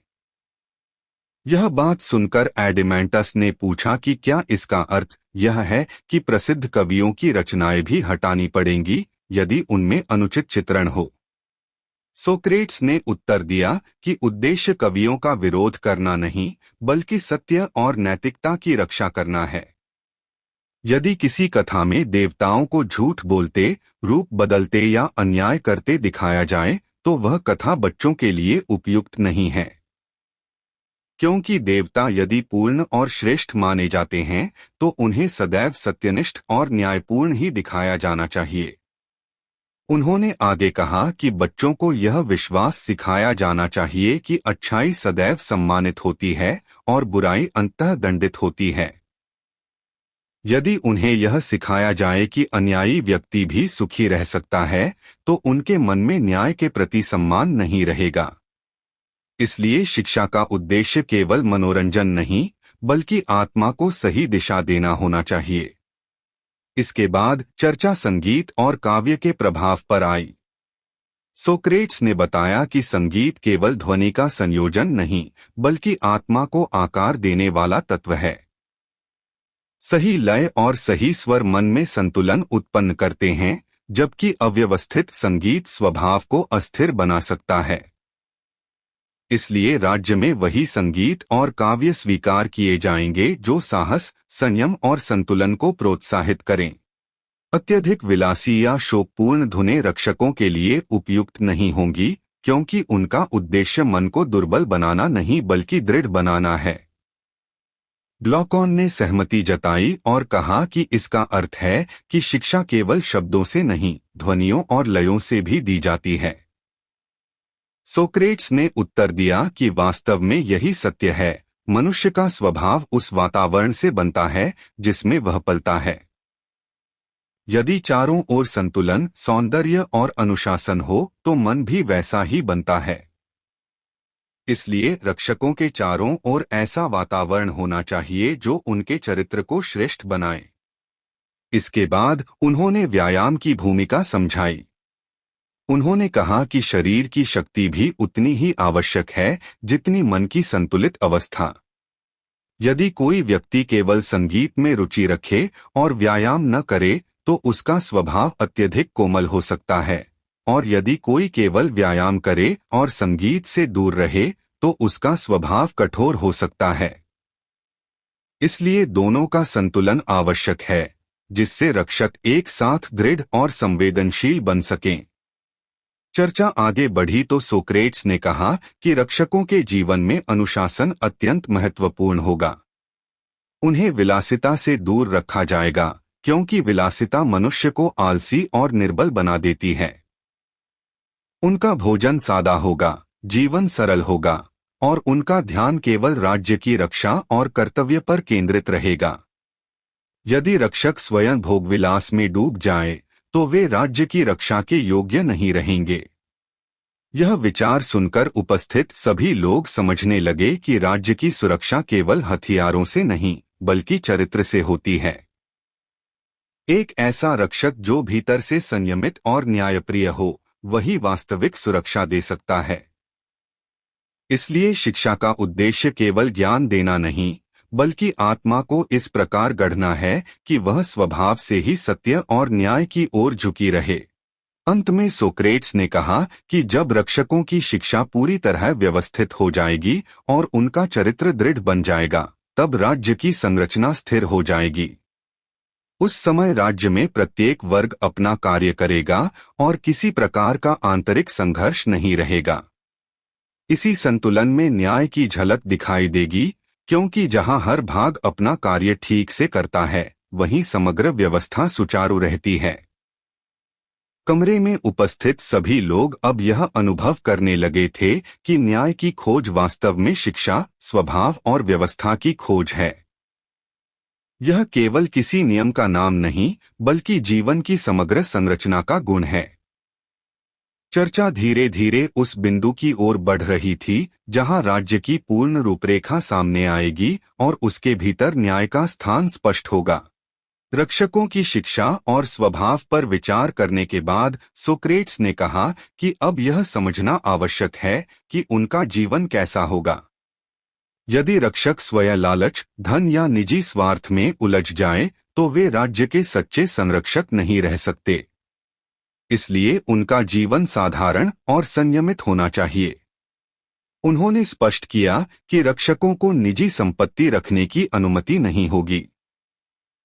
यह बात सुनकर एडिमेंटस ने पूछा कि क्या इसका अर्थ यह है कि प्रसिद्ध कवियों की रचनाएं भी हटानी पड़ेंगी यदि उनमें अनुचित चित्रण हो? सोक्रेट्स ने उत्तर दिया कि उद्देश्य कवियों का विरोध करना नहीं, बल्कि सत्य और नैतिकता की रक्षा करना है। यदि किसी कथा में देवताओं को झूठ बोलते, रूप बदलते या अन्याय करते दिखाया जाए, तो वह कथा बच्चों के लिए उपयुक्त नहीं है। क्योंकि देवता यदि पूर्ण और श्रेष्ठ माने जाते हैं, तो उन्हें सदैव सत्यनिष्ठ और न्यायपूर्ण ही दिखाया जाना चाहिए। उन्होंने आगे कहा कि बच्चों को यह विश्वास सिखाया जाना चाहिए कि अच्छाई सदैव सम्मानित होती है और बुराई अंततः दंडित होती है। यदि उन्हें यह सिखाया जाए कि अन्यायी व्यक्ति भी सुखी रह सकता है, तो उनके मन में न्याय के प्रति सम्मान नहीं रहेगा। इसलिए शिक्षा का उद्देश्य केवल मनोरंजन नहीं, बल्कि आत्मा को सही दिशा देना होना चाहिए। इसके बाद चर्चा संगीत और काव्य के प्रभाव पर आई। सोक्रेट्स ने बताया कि संगीत केवल ध्वनि का संयोजन नहीं, बल्कि आत्मा को आकार देने वाला तत्व है। सही लय और सही स्वर मन में संतुलन उत्पन्न करते हैं, जबकि अव्यवस्थित संगीत स्वभाव को अस्थिर बना सकता है। इसलिए राज्य में वही संगीत और काव्य स्वीकार किए जाएंगे जो साहस, संयम और संतुलन को प्रोत्साहित करें। अत्यधिक विलासी या शोकपूर्ण धुनें रक्षकों के लिए उपयुक्त नहीं होंगी, क्योंकि उनका उद्देश्य मन को दुर्बल बनाना नहीं बल्कि दृढ़ बनाना है। ग्लॉकॉन ने सहमति जताई और कहा कि इसका अर्थ है कि शिक्षा केवल शब्दों से नहीं, ध्वनियों और लयों से भी दी जाती है। सोक्रेट्स ने उत्तर दिया कि वास्तव में यही सत्य है। मनुष्य का स्वभाव उस वातावरण से बनता है जिसमें वह पलता है। यदि चारों ओर संतुलन, सौंदर्य और अनुशासन हो, तो मन भी वैसा ही बनता है। इसलिए रक्षकों के चारों ओर ऐसा वातावरण होना चाहिए जो उनके चरित्र को श्रेष्ठ बनाए। इसके बाद उन्होंने व्यायाम की भूमिका समझाई। उन्होंने कहा कि शरीर की शक्ति भी उतनी ही आवश्यक है जितनी मन की संतुलित अवस्था। यदि कोई व्यक्ति केवल संगीत में रुचि रखे और व्यायाम न करे, तो उसका स्वभाव अत्यधिक कोमल हो सकता है, और यदि कोई केवल व्यायाम करे और संगीत से दूर रहे, तो उसका स्वभाव कठोर हो सकता है। इसलिए दोनों का संतुलन आवश्यक है, जिससे रक्षक एक साथ दृढ़ और संवेदनशील बन सकें। चर्चा आगे बढ़ी तो सोक्रेट्स ने कहा कि रक्षकों के जीवन में अनुशासन अत्यंत महत्वपूर्ण होगा। उन्हें विलासिता से दूर रखा जाएगा, क्योंकि विलासिता मनुष्य को आलसी और निर्बल बना देती है। उनका भोजन सादा होगा, जीवन सरल होगा, और उनका ध्यान केवल राज्य की रक्षा और कर्तव्य पर केंद्रित रहेगा। यदि रक्षक स्वयं भोगविलास में डूब जाए, तो वे राज्य की रक्षा के योग्य नहीं रहेंगे। यह विचार सुनकर उपस्थित सभी लोग समझने लगे कि राज्य की सुरक्षा केवल हथियारों से नहीं, बल्कि चरित्र से होती है। एक ऐसा रक्षक जो भीतर से संयमित और न्यायप्रिय हो, वही वास्तविक सुरक्षा दे सकता है। इसलिए शिक्षा का उद्देश्य केवल ज्ञान देना नहीं, बल्कि आत्मा को इस प्रकार गढ़ना है कि वह स्वभाव से ही सत्य और न्याय की ओर झुकी रहे। अंत में सोक्रेट्स ने कहा कि जब रक्षकों की शिक्षा पूरी तरह व्यवस्थित हो जाएगी और उनका चरित्र दृढ़ बन जाएगा, तब राज्य की संरचना स्थिर हो जाएगी। उस समय राज्य में प्रत्येक वर्ग अपना कार्य करेगा और किसी प्रकार का आंतरिक संघर्ष नहीं रहेगा। इसी संतुलन में न्याय की झलक दिखाई देगी, क्योंकि जहां हर भाग अपना कार्य ठीक से करता है, वहीं समग्र व्यवस्था सुचारू रहती है। कमरे में उपस्थित सभी लोग अब यह अनुभव करने लगे थे कि न्याय की खोज वास्तव में शिक्षा, स्वभाव और व्यवस्था की खोज है। यह केवल किसी नियम का नाम नहीं, बल्कि जीवन की समग्र संरचना का गुण है। चर्चा धीरे धीरे उस बिंदु की ओर बढ़ रही थी जहां राज्य की पूर्ण रूपरेखा सामने आएगी और उसके भीतर न्याय का स्थान स्पष्ट होगा। रक्षकों की शिक्षा और स्वभाव पर विचार करने के बाद सोक्रेट्स ने कहा कि अब यह समझना आवश्यक है कि उनका जीवन कैसा होगा। यदि रक्षक स्वयं लालच, धन या निजी स्वार्थ में उलझ जाएं, तो वे राज्य के सच्चे संरक्षक नहीं रह सकते। इसलिए उनका जीवन साधारण और संयमित होना चाहिए। उन्होंने स्पष्ट किया कि रक्षकों को निजी संपत्ति रखने की अनुमति नहीं होगी।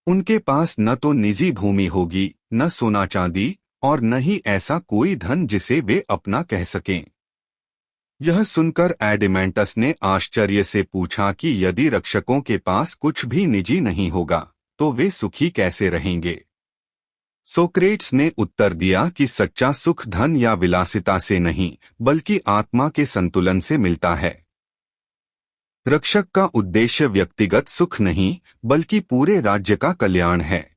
उनके पास न तो निजी भूमि होगी, न सोना चांदी, और न ही ऐसा कोई धन जिसे वे अपना कह सकें। यह सुनकर एडिमेंटस ने आश्चर्य से पूछा कि यदि रक्षकों के पास कुछ भी निजी नहीं होगा, तो वे सुखी कैसे रहेंगे? सोक्रेट्स ने उत्तर दिया कि सच्चा सुख धन या विलासिता से नहीं, बल्कि आत्मा के संतुलन से मिलता है। रक्षक का उद्देश्य व्यक्तिगत सुख नहीं, बल्कि पूरे राज्य का कल्याण है।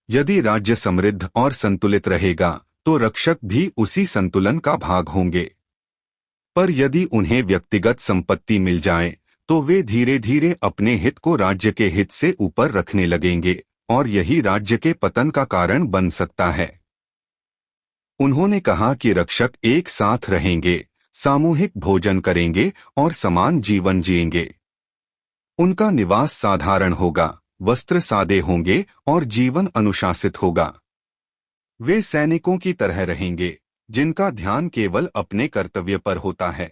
यदि राज्य समृद्ध और संतुलित रहेगा, तो रक्षक भी उसी संतुलन का भाग होंगे। पर यदि उन्हें व्यक्तिगत संपत्ति मिल जाए, तो वे धीरे धीरे अपने हित को राज्य के हित से ऊपर रखने लगेंगे, और यही राज्य के पतन का कारण बन सकता है। उन्होंने कहा कि रक्षक एक साथ रहेंगे, सामूहिक भोजन करेंगे और समान जीवन जिएंगे। उनका निवास साधारण होगा, वस्त्र सादे होंगे और जीवन अनुशासित होगा। वे सैनिकों की तरह रहेंगे, जिनका ध्यान केवल अपने कर्तव्य पर होता है।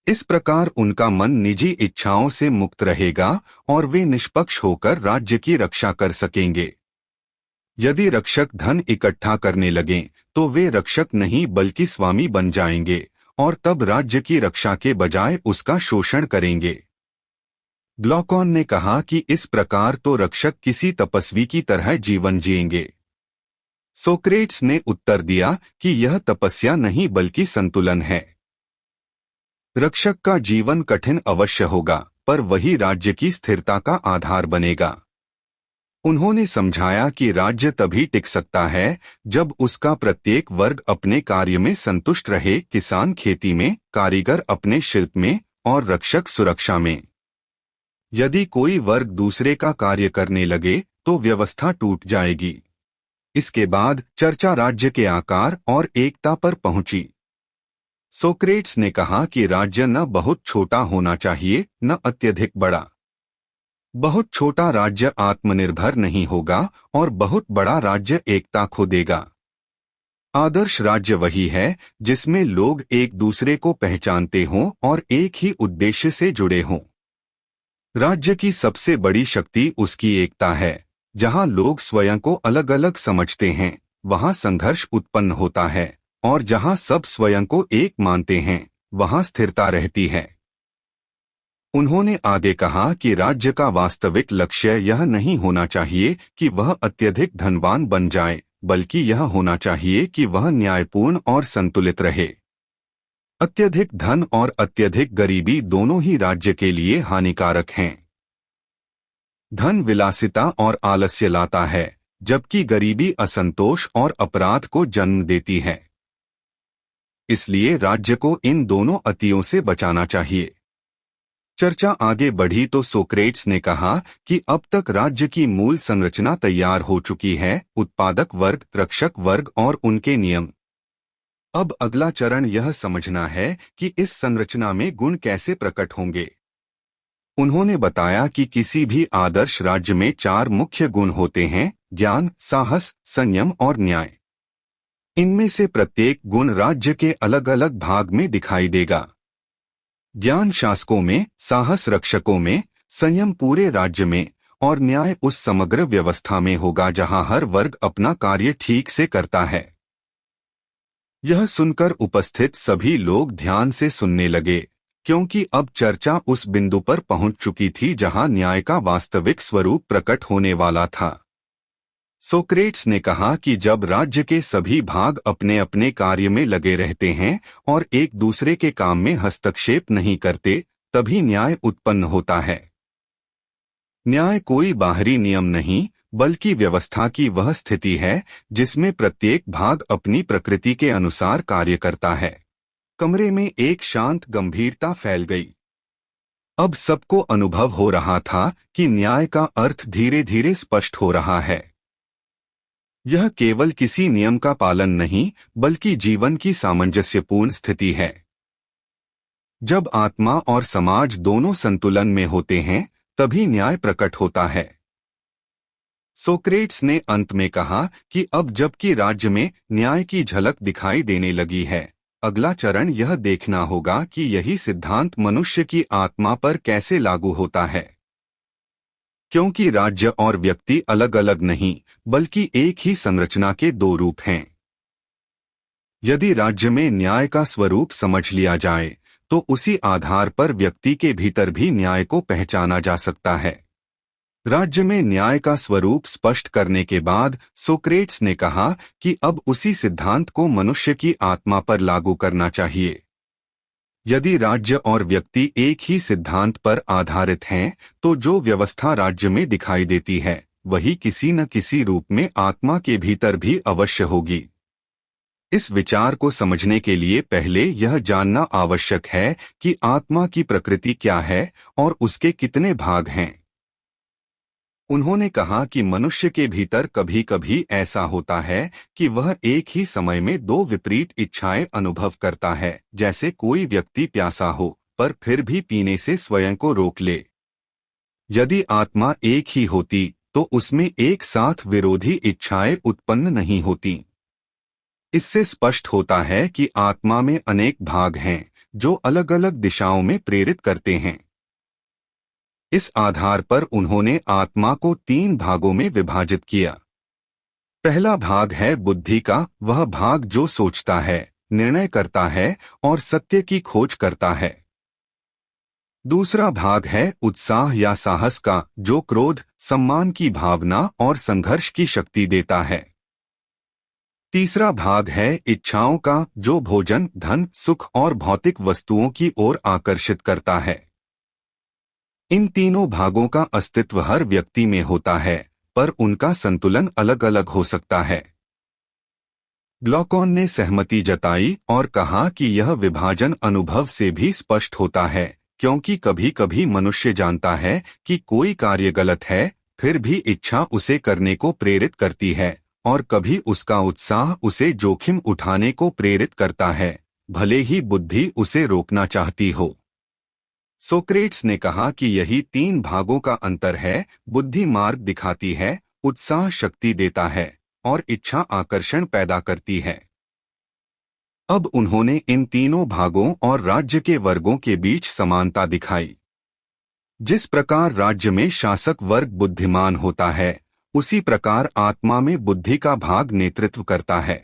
इस प्रकार उनका मन निजी इच्छाओं से मुक्त रहेगा और वे निष्पक्ष होकर राज्य की रक्षा कर सकेंगे। यदि रक्षक धन इकट्ठा करने लगें, तो वे रक्षक नहीं बल्कि स्वामी बन जाएंगे, और तब राज्य की रक्षा के बजाय उसका शोषण करेंगे। ग्लॉकॉन ने कहा कि इस प्रकार तो रक्षक किसी तपस्वी की तरह जीवन जिएंगे। सोक्रेट्स ने उत्तर दिया कि यह तपस्या नहीं बल्कि संतुलन है। रक्षक का जीवन कठिन अवश्य होगा, पर वही राज्य की स्थिरता का आधार बनेगा। उन्होंने समझाया कि राज्य तभी टिक सकता है जब उसका प्रत्येक वर्ग अपने कार्य में संतुष्ट रहे, किसान खेती में, कारीगर अपने शिल्प में और रक्षक सुरक्षा में। यदि कोई वर्ग दूसरे का कार्य करने लगे, तो व्यवस्था टूट जाएगी। इसके बाद चर्चा राज्य के आकार और एकता पर पहुंची। सोक्रेट्स ने कहा कि राज्य न बहुत छोटा होना चाहिए, न अत्यधिक बड़ा। बहुत छोटा राज्य आत्मनिर्भर नहीं होगा और बहुत बड़ा राज्य एकता खो देगा। आदर्श राज्य वही है जिसमें लोग एक दूसरे को पहचानते हों और एक ही उद्देश्य से जुड़े हों। राज्य की सबसे बड़ी शक्ति उसकी एकता है। जहां लोग स्वयं को अलग अलग समझते हैं, वहां संघर्ष उत्पन्न होता है, और जहां सब स्वयं को एक मानते हैं, वहां स्थिरता रहती है। उन्होंने आगे कहा कि राज्य का वास्तविक लक्ष्य यह नहीं होना चाहिए कि वह अत्यधिक धनवान बन जाए, बल्कि यह होना चाहिए कि वह न्यायपूर्ण और संतुलित रहे। अत्यधिक धन और अत्यधिक गरीबी दोनों ही राज्य के लिए हानिकारक हैं। धन विलासिता और आलस्य लाता है, जबकि गरीबी असंतोष और अपराध को जन्म देती है। इसलिए राज्य को इन दोनों अतियों से बचाना चाहिए। चर्चा आगे बढ़ी तो सोक्रेट्स ने कहा कि अब तक राज्य की मूल संरचना तैयार हो चुकी है, उत्पादक वर्ग, रक्षक वर्ग और उनके नियम। अब अगला चरण यह समझना है कि इस संरचना में गुण कैसे प्रकट होंगे। उन्होंने बताया कि किसी भी आदर्श राज्य में 4 मुख्य गुण होते हैं: ज्ञान, साहस, संयम और न्याय। इनमें से प्रत्येक गुण राज्य के अलग अलग भाग में दिखाई देगा। ज्ञान शासकों में, साहस रक्षकों में, संयम पूरे राज्य में और न्याय उस समग्र व्यवस्था में होगा जहां हर वर्ग अपना कार्य ठीक से करता है। यह सुनकर उपस्थित सभी लोग ध्यान से सुनने लगे, क्योंकि अब चर्चा उस बिंदु पर पहुंच चुकी थी जहां न्याय का वास्तविक स्वरूप प्रकट होने वाला था। सोक्रेट्स ने कहा कि जब राज्य के सभी भाग अपने अपने कार्य में लगे रहते हैं और एक दूसरे के काम में हस्तक्षेप नहीं करते, तभी न्याय उत्पन्न होता है। न्याय कोई बाहरी नियम नहीं, बल्कि व्यवस्था की वह स्थिति है जिसमें प्रत्येक भाग अपनी प्रकृति के अनुसार कार्य करता है। कमरे में एक शांत गंभीरता फैल गई। अब सबको अनुभव हो रहा था कि न्याय का अर्थ धीरे धीरे स्पष्ट हो रहा है। यह केवल किसी नियम का पालन नहीं, बल्कि जीवन की सामंजस्यपूर्ण स्थिति है। जब आत्मा और समाज दोनों संतुलन में होते हैं, तभी न्याय प्रकट होता है। सोक्रेट्स ने अंत में कहा कि अब जबकि राज्य में न्याय की झलक दिखाई देने लगी है, अगला चरण यह देखना होगा कि यही सिद्धांत मनुष्य की आत्मा पर कैसे लागू होता है। क्योंकि राज्य और व्यक्ति अलग अलग नहीं, बल्कि एक ही संरचना के दो रूप हैं। यदि राज्य में न्याय का स्वरूप समझ लिया जाए, तो उसी आधार पर व्यक्ति के भीतर भी न्याय को पहचाना जा सकता है। राज्य में न्याय का स्वरूप स्पष्ट करने के बाद सोक्रेट्स ने कहा कि अब उसी सिद्धांत को मनुष्य की आत्मा पर लागू करना चाहिए। यदि राज्य और व्यक्ति एक ही सिद्धांत पर आधारित हैं, तो जो व्यवस्था राज्य में दिखाई देती है, वही किसी न किसी रूप में आत्मा के भीतर भी अवश्य होगी। इस विचार को समझने के लिए पहले यह जानना आवश्यक है कि आत्मा की प्रकृति क्या है और उसके कितने भाग हैं। उन्होंने कहा कि मनुष्य के भीतर कभी कभी ऐसा होता है कि वह एक ही समय में दो विपरीत इच्छाएं अनुभव करता है, जैसे कोई व्यक्ति प्यासा हो पर फिर भी पीने से स्वयं को रोक ले। यदि आत्मा एक ही होती तो उसमें एक साथ विरोधी इच्छाएं उत्पन्न नहीं होती। इससे स्पष्ट होता है कि आत्मा में अनेक भाग हैं जो अलग अलग दिशाओं में प्रेरित करते हैं। इस आधार पर उन्होंने आत्मा को तीन भागों में विभाजित किया। पहला भाग है बुद्धि का, वह भाग जो सोचता है, निर्णय करता है और सत्य की खोज करता है। दूसरा भाग है उत्साह या साहस का, जो क्रोध, सम्मान की भावना और संघर्ष की शक्ति देता है। तीसरा भाग है इच्छाओं का, जो भोजन, धन, सुख और भौतिक वस्तुओं की ओर आकर्षित करता है। इन तीनों भागों का अस्तित्व हर व्यक्ति में होता है, पर उनका संतुलन अलग अलग हो सकता है। ग्लॉकॉन ने सहमति जताई और कहा कि यह विभाजन अनुभव से भी स्पष्ट होता है, क्योंकि कभी कभी मनुष्य जानता है कि कोई कार्य गलत है, फिर भी इच्छा उसे करने को प्रेरित करती है, और कभी उसका उत्साह उसे जोखिम उठाने को प्रेरित करता है, भले ही बुद्धि उसे रोकना चाहती हो। सोक्रेट्स ने कहा कि यही तीन भागों का अंतर है। बुद्धि मार्ग दिखाती है, उत्साह शक्ति देता है और इच्छा आकर्षण पैदा करती है। अब उन्होंने इन तीनों भागों और राज्य के वर्गों के बीच समानता दिखाई। जिस प्रकार राज्य में शासक वर्ग बुद्धिमान होता है, उसी प्रकार आत्मा में बुद्धि का भाग नेतृत्व करता है।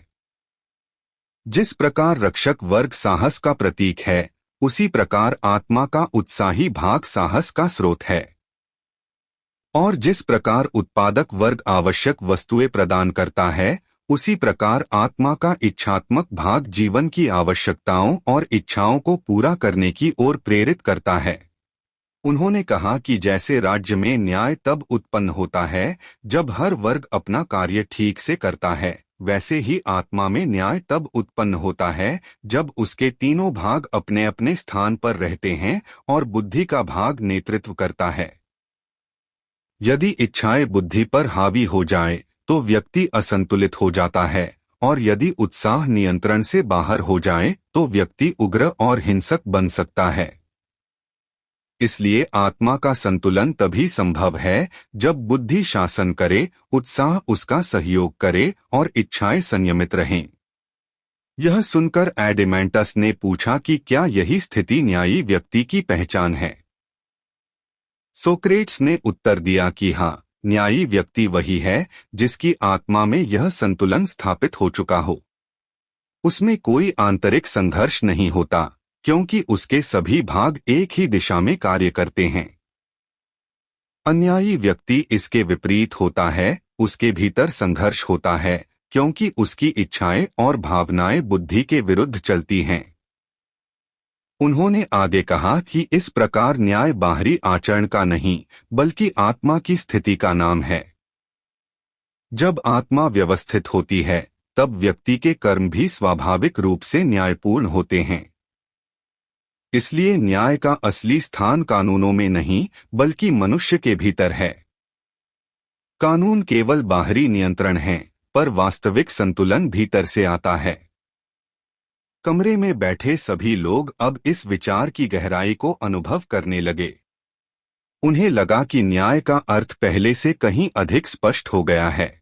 जिस प्रकार रक्षक वर्ग साहस का प्रतीक है, उसी प्रकार आत्मा का उत्साही भाग साहस का स्रोत है। और जिस प्रकार उत्पादक वर्ग आवश्यक वस्तुएं प्रदान करता है, उसी प्रकार आत्मा का इच्छात्मक भाग जीवन की आवश्यकताओं और इच्छाओं को पूरा करने की ओर प्रेरित करता है। उन्होंने कहा कि जैसे राज्य में न्याय तब उत्पन्न होता है जब हर वर्ग अपना कार्य ठीक से करता है, वैसे ही आत्मा में न्याय तब उत्पन्न होता है जब उसके तीनों भाग अपने अपने स्थान पर रहते हैं और बुद्धि का भाग नेतृत्व करता है। यदि इच्छाएं बुद्धि पर हावी हो जाए तो व्यक्ति असंतुलित हो जाता है, और यदि उत्साह नियंत्रण से बाहर हो जाए तो व्यक्ति उग्र और हिंसक बन सकता है। इसलिए आत्मा का संतुलन तभी संभव है जब बुद्धि शासन करे, उत्साह उसका सहयोग करे और इच्छाएं संयमित रहें। यह सुनकर एडिमेंटस ने पूछा कि क्या यही स्थिति न्यायी व्यक्ति की पहचान है। सोक्रेट्स ने उत्तर दिया कि हाँ, न्यायी व्यक्ति वही है जिसकी आत्मा में यह संतुलन स्थापित हो चुका हो। उसमें कोई आंतरिक संघर्ष नहीं होता, क्योंकि उसके सभी भाग एक ही दिशा में कार्य करते हैं। अन्यायी व्यक्ति इसके विपरीत होता है, उसके भीतर संघर्ष होता है, क्योंकि उसकी इच्छाएं और भावनाएं बुद्धि के विरुद्ध चलती हैं। उन्होंने आगे कहा कि इस प्रकार न्याय बाहरी आचरण का नहीं, बल्कि आत्मा की स्थिति का नाम है। जब आत्मा व्यवस्थित होती है, तब व्यक्ति के कर्म भी स्वाभाविक रूप से न्यायपूर्ण होते हैं। इसलिए न्याय का असली स्थान कानूनों में नहीं, बल्कि मनुष्य के भीतर है। कानून केवल बाहरी नियंत्रण हैं, पर वास्तविक संतुलन भीतर से आता है। कमरे में बैठे सभी लोग अब इस विचार की गहराई को अनुभव करने लगे। उन्हें लगा कि न्याय का अर्थ पहले से कहीं अधिक स्पष्ट हो गया है।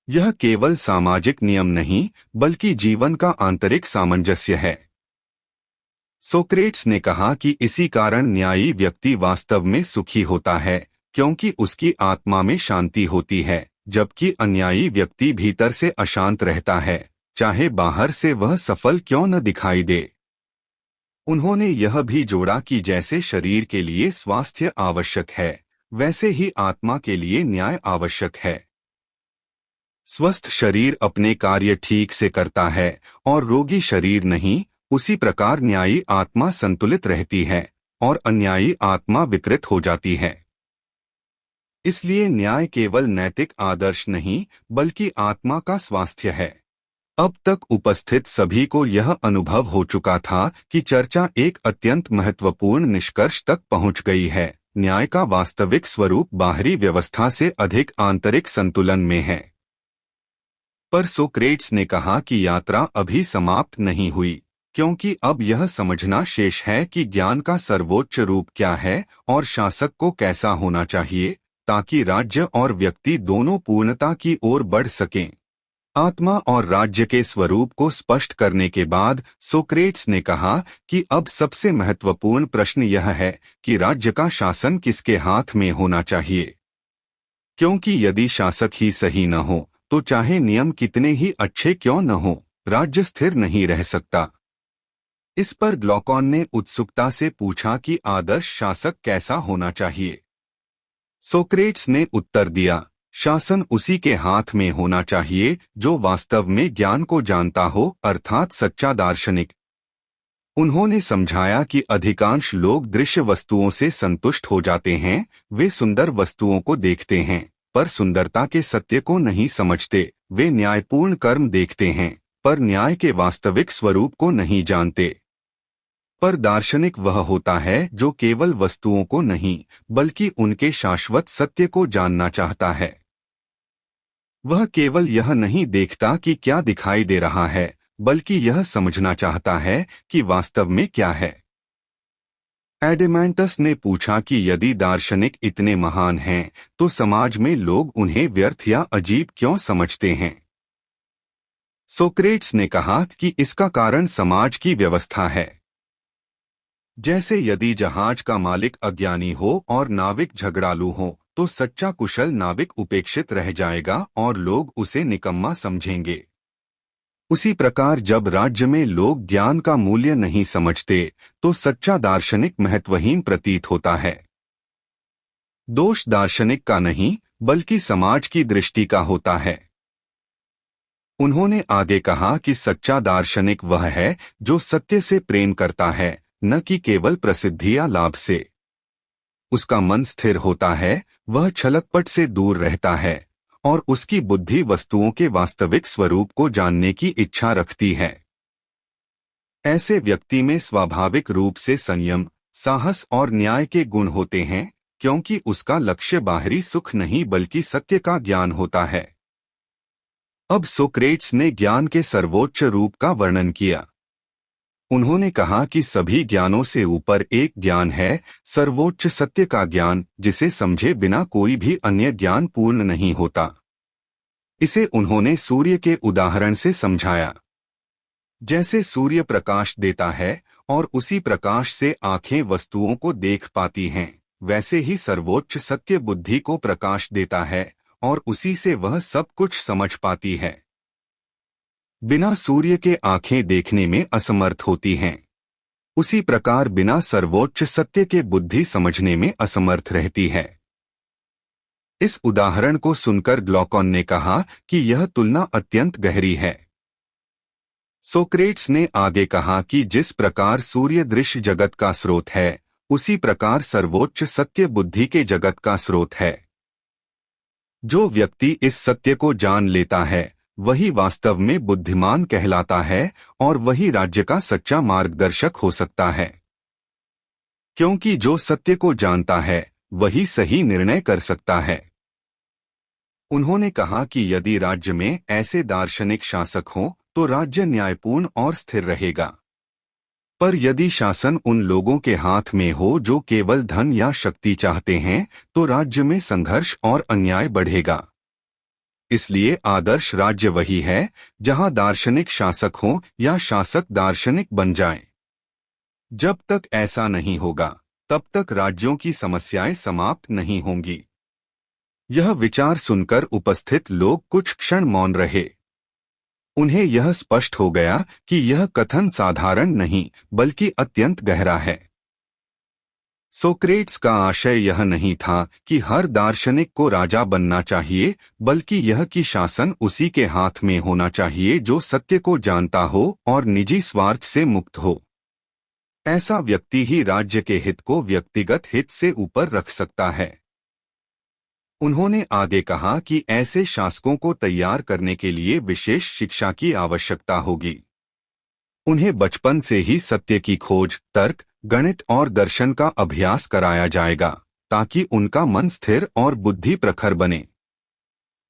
यह केवल सामाजिक नियम नहीं, बल्कि जीवन का आंतरिक सामंजस्य है। सोक्रेट्स ने कहा कि इसी कारण न्यायी व्यक्ति वास्तव में सुखी होता है, क्योंकि उसकी आत्मा में शांति होती है, जबकि अन्यायी व्यक्ति भीतर से अशांत रहता है, चाहे बाहर से वह सफल क्यों न दिखाई दे। उन्होंने यह भी जोड़ा कि जैसे शरीर के लिए स्वास्थ्य आवश्यक है, वैसे ही आत्मा के लिए न्याय आवश्यक है। स्वस्थ शरीर अपने कार्य ठीक से करता है और रोगी शरीर नहीं। उसी प्रकार न्यायी आत्मा संतुलित रहती है और अन्यायी आत्मा विकृत हो जाती है। इसलिए न्याय केवल नैतिक आदर्श नहीं, बल्कि आत्मा का स्वास्थ्य है। अब तक उपस्थित सभी को यह अनुभव हो चुका था कि चर्चा एक अत्यंत महत्वपूर्ण निष्कर्ष तक पहुंच गई है। न्याय का वास्तविक स्वरूप बाहरी व्यवस्था से अधिक आंतरिक संतुलन में है। पर सोक्रेट्स ने कहा कि यात्रा अभी समाप्त नहीं हुई, क्योंकि अब यह समझना शेष है कि ज्ञान का सर्वोच्च रूप क्या है और शासक को कैसा होना चाहिए, ताकि राज्य और व्यक्ति दोनों पूर्णता की ओर बढ़ सकें। आत्मा और राज्य के स्वरूप को स्पष्ट करने के बाद सोक्रेट्स ने कहा कि अब सबसे महत्वपूर्ण प्रश्न यह है कि राज्य का शासन किसके हाथ में होना चाहिए, क्योंकि यदि शासक ही सही न हो तो चाहे नियम कितने ही अच्छे क्यों न हो, राज्य स्थिर नहीं रह सकता। इस पर ग्लॉकॉन ने उत्सुकता से पूछा कि आदर्श शासक कैसा होना चाहिए। सोक्रेट्स ने उत्तर दिया, शासन उसी के हाथ में होना चाहिए जो वास्तव में ज्ञान को जानता हो, अर्थात सच्चा दार्शनिक। उन्होंने समझाया कि अधिकांश लोग दृश्य वस्तुओं से संतुष्ट हो जाते हैं। वे सुंदर वस्तुओं को देखते हैं, पर सुंदरता के सत्य को नहीं समझते। वे न्यायपूर्ण कर्म देखते हैं, पर न्याय के वास्तविक स्वरूप को नहीं जानते। पर दार्शनिक वह होता है जो केवल वस्तुओं को नहीं, बल्कि उनके शाश्वत सत्य को जानना चाहता है। वह केवल यह नहीं देखता कि क्या दिखाई दे रहा है, बल्कि यह समझना चाहता है कि वास्तव में क्या है। एडिमेंटस ने पूछा कि यदि दार्शनिक इतने महान हैं, तो समाज में लोग उन्हें व्यर्थ या अजीब क्यों समझते हैं। सोक्रेट्स ने कहा कि इसका कारण समाज की व्यवस्था है। जैसे यदि जहाज का मालिक अज्ञानी हो और नाविक झगड़ालू हो, तो सच्चा कुशल नाविक उपेक्षित रह जाएगा और लोग उसे निकम्मा समझेंगे। उसी प्रकार जब राज्य में लोग ज्ञान का मूल्य नहीं समझते, तो सच्चा दार्शनिक महत्वहीन प्रतीत होता है। दोष दार्शनिक का नहीं, बल्कि समाज की दृष्टि का होता है। उन्होंने आगे कहा कि सच्चा दार्शनिक वह है जो सत्य से प्रेम करता है, न कि केवल प्रसिद्धि या लाभ से। उसका मन स्थिर होता है, वह छलकपट से दूर रहता है और उसकी बुद्धि वस्तुओं के वास्तविक स्वरूप को जानने की इच्छा रखती है। ऐसे व्यक्ति में स्वाभाविक रूप से संयम, साहस और न्याय के गुण होते हैं, क्योंकि उसका लक्ष्य बाहरी सुख नहीं बल्कि सत्य का ज्ञान होता है। अब सोक्रेट्स ने ज्ञान के सर्वोच्च रूप का वर्णन किया। उन्होंने कहा कि सभी ज्ञानों से ऊपर एक ज्ञान है, सर्वोच्च सत्य का ज्ञान, जिसे समझे बिना कोई भी अन्य ज्ञान पूर्ण नहीं होता। इसे उन्होंने सूर्य के उदाहरण से समझाया। जैसे सूर्य प्रकाश देता है और उसी प्रकाश से आंखें वस्तुओं को देख पाती हैं, वैसे ही सर्वोच्च सत्य बुद्धि को प्रकाश देता है और उसी से वह सब कुछ समझ पाती है। बिना सूर्य के आंखें देखने में असमर्थ होती हैं, उसी प्रकार बिना सर्वोच्च सत्य के बुद्धि समझने में असमर्थ रहती है। इस उदाहरण को सुनकर ग्लॉकॉन ने कहा कि यह तुलना अत्यंत गहरी है। सोक्रेट्स ने आगे कहा कि जिस प्रकार सूर्य दृश्य जगत का स्रोत है, उसी प्रकार सर्वोच्च सत्य बुद्धि के जगत का स्रोत है। जो व्यक्ति इस सत्य को जान लेता है, वही वास्तव में बुद्धिमान कहलाता है और वही राज्य का सच्चा मार्गदर्शक हो सकता है। क्योंकि जो सत्य को जानता है, वही सही निर्णय कर सकता है। उन्होंने कहा कि यदि राज्य में ऐसे दार्शनिक शासक हों, तो राज्य न्यायपूर्ण और स्थिर रहेगा। पर यदि शासन उन लोगों के हाथ में हो जो केवल धन या शक्ति चाहते हैं, तो राज्य में संघर्ष और अन्याय बढ़ेगा। इसलिए आदर्श राज्य वही है जहां दार्शनिक शासक हों या शासक दार्शनिक बन जाएं। जब तक ऐसा नहीं होगा, तब तक राज्यों की समस्याएं समाप्त नहीं होंगी। यह विचार सुनकर उपस्थित लोग कुछ क्षण मौन रहे। उन्हें यह स्पष्ट हो गया कि यह कथन साधारण नहीं बल्कि अत्यंत गहरा है। सोक्रेट्स का आशय यह नहीं था कि हर दार्शनिक को राजा बनना चाहिए, बल्कि यह कि शासन उसी के हाथ में होना चाहिए जो सत्य को जानता हो और निजी स्वार्थ से मुक्त हो। ऐसा व्यक्ति ही राज्य के हित को व्यक्तिगत हित से ऊपर रख सकता है। उन्होंने आगे कहा कि ऐसे शासकों को तैयार करने के लिए विशेष शिक्षा की आवश्यकता होगी। उन्हें बचपन से ही सत्य की खोज, तर्क, गणित और दर्शन का अभ्यास कराया जाएगा, ताकि उनका मन स्थिर और बुद्धि प्रखर बने।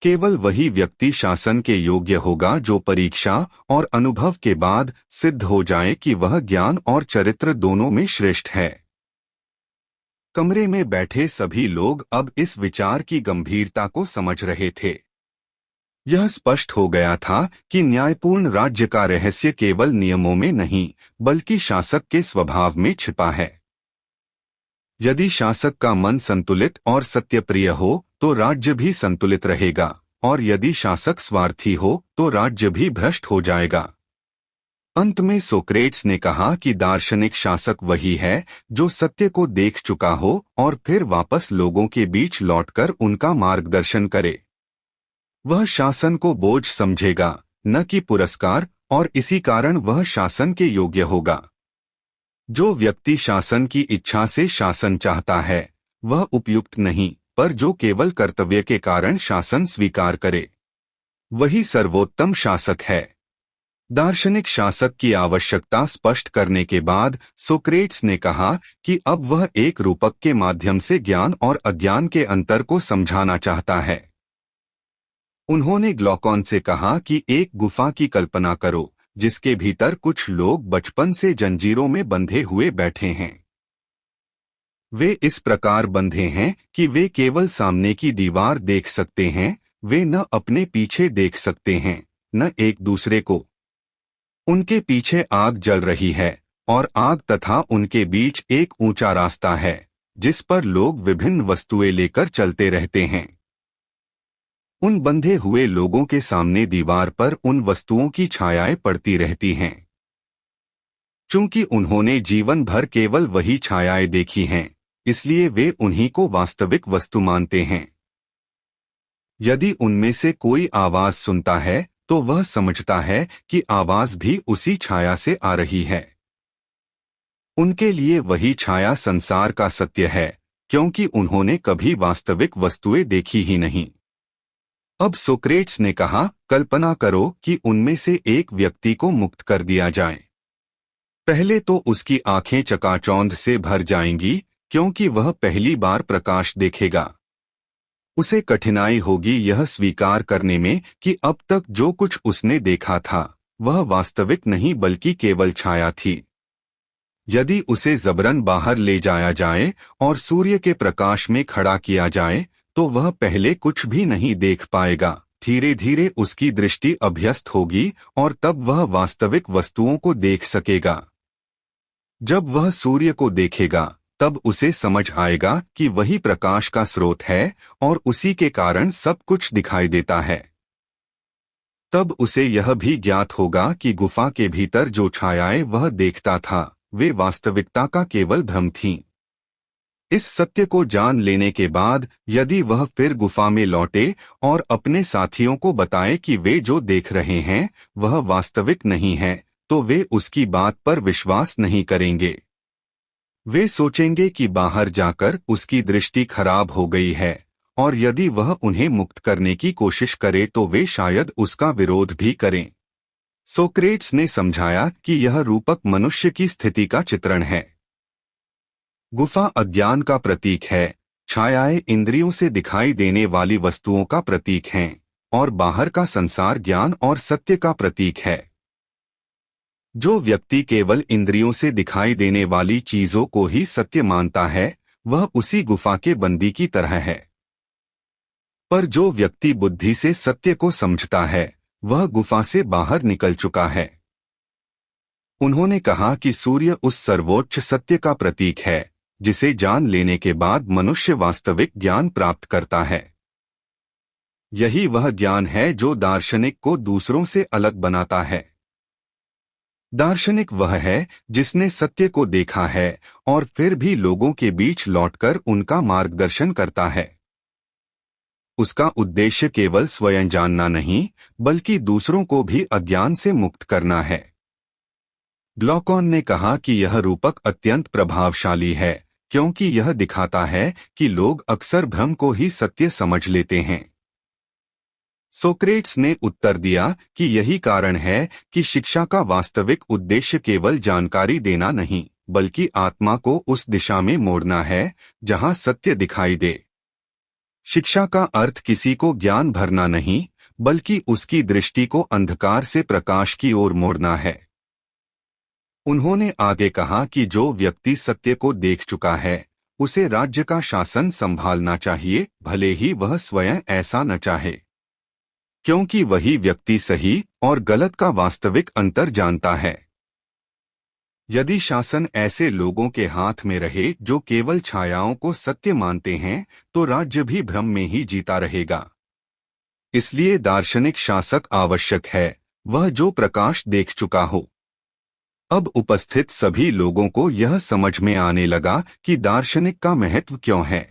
केवल वही व्यक्ति शासन के योग्य होगा जो परीक्षा और अनुभव के बाद सिद्ध हो जाए कि वह ज्ञान और चरित्र दोनों में श्रेष्ठ है। कमरे में बैठे सभी लोग अब इस विचार की गंभीरता को समझ रहे थे। यह स्पष्ट हो गया था कि न्यायपूर्ण राज्य का रहस्य केवल नियमों में नहीं, बल्कि शासक के स्वभाव में छिपा है। यदि शासक का मन संतुलित और सत्यप्रिय हो, तो राज्य भी संतुलित रहेगा, और यदि शासक स्वार्थी हो, तो राज्य भी भ्रष्ट हो जाएगा। अंत में सोक्रेट्स ने कहा कि दार्शनिक शासक वही है जो सत्य को देख चुका हो और फिर वापस लोगों के बीच लौटकर उनका मार्गदर्शन करे। वह शासन को बोझ समझेगा, न कि पुरस्कार, और इसी कारण वह शासन के योग्य होगा। जो व्यक्ति शासन की इच्छा से शासन चाहता है, वह उपयुक्त नहीं, पर जो केवल कर्तव्य के कारण शासन स्वीकार करे, वही सर्वोत्तम शासक है। दार्शनिक शासक की आवश्यकता स्पष्ट करने के बाद सोक्रेट्स ने कहा कि अब वह एक रूपक के माध्यम से ज्ञान और अज्ञान के अंतर को समझाना चाहता है। उन्होंने ग्लॉकॉन से कहा कि एक गुफा की कल्पना करो, जिसके भीतर कुछ लोग बचपन से जंजीरों में बंधे हुए बैठे हैं। वे इस प्रकार बंधे हैं कि वे केवल सामने की दीवार देख सकते हैं। वे न अपने पीछे देख सकते हैं, न एक दूसरे को। उनके पीछे आग जल रही है, और आग तथा उनके बीच एक ऊंचा रास्ता है, जिस पर लोग विभिन्न वस्तुएं लेकर चलते रहते हैं। उन बंधे हुए लोगों के सामने दीवार पर उन वस्तुओं की छायाएं पड़ती रहती हैं। चूंकि उन्होंने जीवन भर केवल वही छायाएं देखी हैं, इसलिए वे उन्हीं को वास्तविक वस्तु मानते हैं। यदि उनमें से कोई आवाज सुनता है, तो वह समझता है कि आवाज भी उसी छाया से आ रही है। उनके लिए वही छाया संसार का सत्य है, क्योंकि उन्होंने कभी वास्तविक वस्तुएं देखी ही नहीं। अब सोक्रेट्स ने कहा, कल्पना करो कि उनमें से एक व्यक्ति को मुक्त कर दिया जाए। पहले तो उसकी आंखें चकाचौंध से भर जाएंगी, क्योंकि वह पहली बार प्रकाश देखेगा। उसे कठिनाई होगी यह स्वीकार करने में कि अब तक जो कुछ उसने देखा था, वह वास्तविक नहीं बल्कि केवल छाया थी। यदि उसे जबरन बाहर ले जाया जाए और सूर्य के प्रकाश में खड़ा किया जाए, तो वह पहले कुछ भी नहीं देख पाएगा। धीरे धीरे उसकी दृष्टि अभ्यस्त होगी और तब वह वास्तविक वस्तुओं को देख सकेगा। जब वह सूर्य को देखेगा, तब उसे समझ आएगा कि वही प्रकाश का स्रोत है और उसी के कारण सब कुछ दिखाई देता है। तब उसे यह भी ज्ञात होगा कि गुफा के भीतर जो छायाएं वह देखता था वे वास्तविकता का केवल भ्रम थीं। इस सत्य को जान लेने के बाद यदि वह फिर गुफा में लौटे और अपने साथियों को बताए कि वे जो देख रहे हैं वह वास्तविक नहीं है, तो वे उसकी बात पर विश्वास नहीं करेंगे। वे सोचेंगे कि बाहर जाकर उसकी दृष्टि खराब हो गई है, और यदि वह उन्हें मुक्त करने की कोशिश करे तो वे शायद उसका विरोध भी करें। सोक्रेट्स ने समझाया कि यह रूपक मनुष्य की स्थिति का चित्रण है। गुफा अज्ञान का प्रतीक है, छायाएं इंद्रियों से दिखाई देने वाली वस्तुओं का प्रतीक हैं, और बाहर का संसार ज्ञान और सत्य का प्रतीक है। जो व्यक्ति केवल इंद्रियों से दिखाई देने वाली चीजों को ही सत्य मानता है वह उसी गुफा के बंदी की तरह है। पर जो व्यक्ति बुद्धि से सत्य को समझता है वह गुफा से बाहर निकल चुका है। उन्होंने कहा कि सूर्य उस सर्वोच्च सत्य का प्रतीक है जिसे जान लेने के बाद मनुष्य वास्तविक ज्ञान प्राप्त करता है। यही वह ज्ञान है जो दार्शनिक को दूसरों से अलग बनाता है। दार्शनिक वह है जिसने सत्य को देखा है और फिर भी लोगों के बीच लौटकर उनका मार्गदर्शन करता है। उसका उद्देश्य केवल स्वयं जानना नहीं बल्कि दूसरों को भी अज्ञान से मुक्त करना है। ग्लॉकॉन ने कहा कि यह रूपक अत्यंत प्रभावशाली है क्योंकि यह दिखाता है कि लोग अक्सर भ्रम को ही सत्य समझ लेते हैं। सोक्रेट्स ने उत्तर दिया कि यही कारण है कि शिक्षा का वास्तविक उद्देश्य केवल जानकारी देना नहीं बल्कि आत्मा को उस दिशा में मोड़ना है जहां सत्य दिखाई दे। शिक्षा का अर्थ किसी को ज्ञान भरना नहीं बल्कि उसकी दृष्टि को अंधकार से प्रकाश की ओर मोड़ना है। उन्होंने आगे कहा कि जो व्यक्ति सत्य को देख चुका है उसे राज्य का शासन संभालना चाहिए, भले ही वह स्वयं ऐसा न चाहे, क्योंकि वही व्यक्ति सही और गलत का वास्तविक अंतर जानता है। यदि शासन ऐसे लोगों के हाथ में रहे जो केवल छायाओं को सत्य मानते हैं तो राज्य भी भ्रम में ही जीता रहेगा। इसलिए दार्शनिक शासक आवश्यक है, वह जो प्रकाश देख चुका हो। अब उपस्थित सभी लोगों को यह समझ में आने लगा कि दार्शनिक का महत्व क्यों है।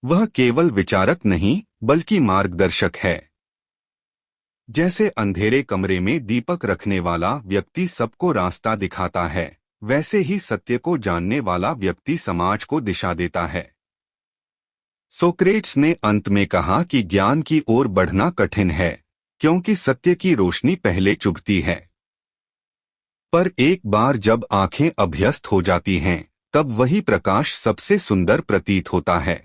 वह केवल विचारक नहीं बल्कि मार्गदर्शक है। जैसे अंधेरे कमरे में दीपक रखने वाला व्यक्ति सबको रास्ता दिखाता है, वैसे ही सत्य को जानने वाला व्यक्ति समाज को दिशा देता है। सोक्रेट्स ने अंत में कहा कि ज्ञान की ओर बढ़ना कठिन है क्योंकि सत्य की रोशनी पहले चुभती है, पर एक बार जब आंखें अभ्यस्त हो जाती हैं तब वही प्रकाश सबसे सुंदर प्रतीत होता है।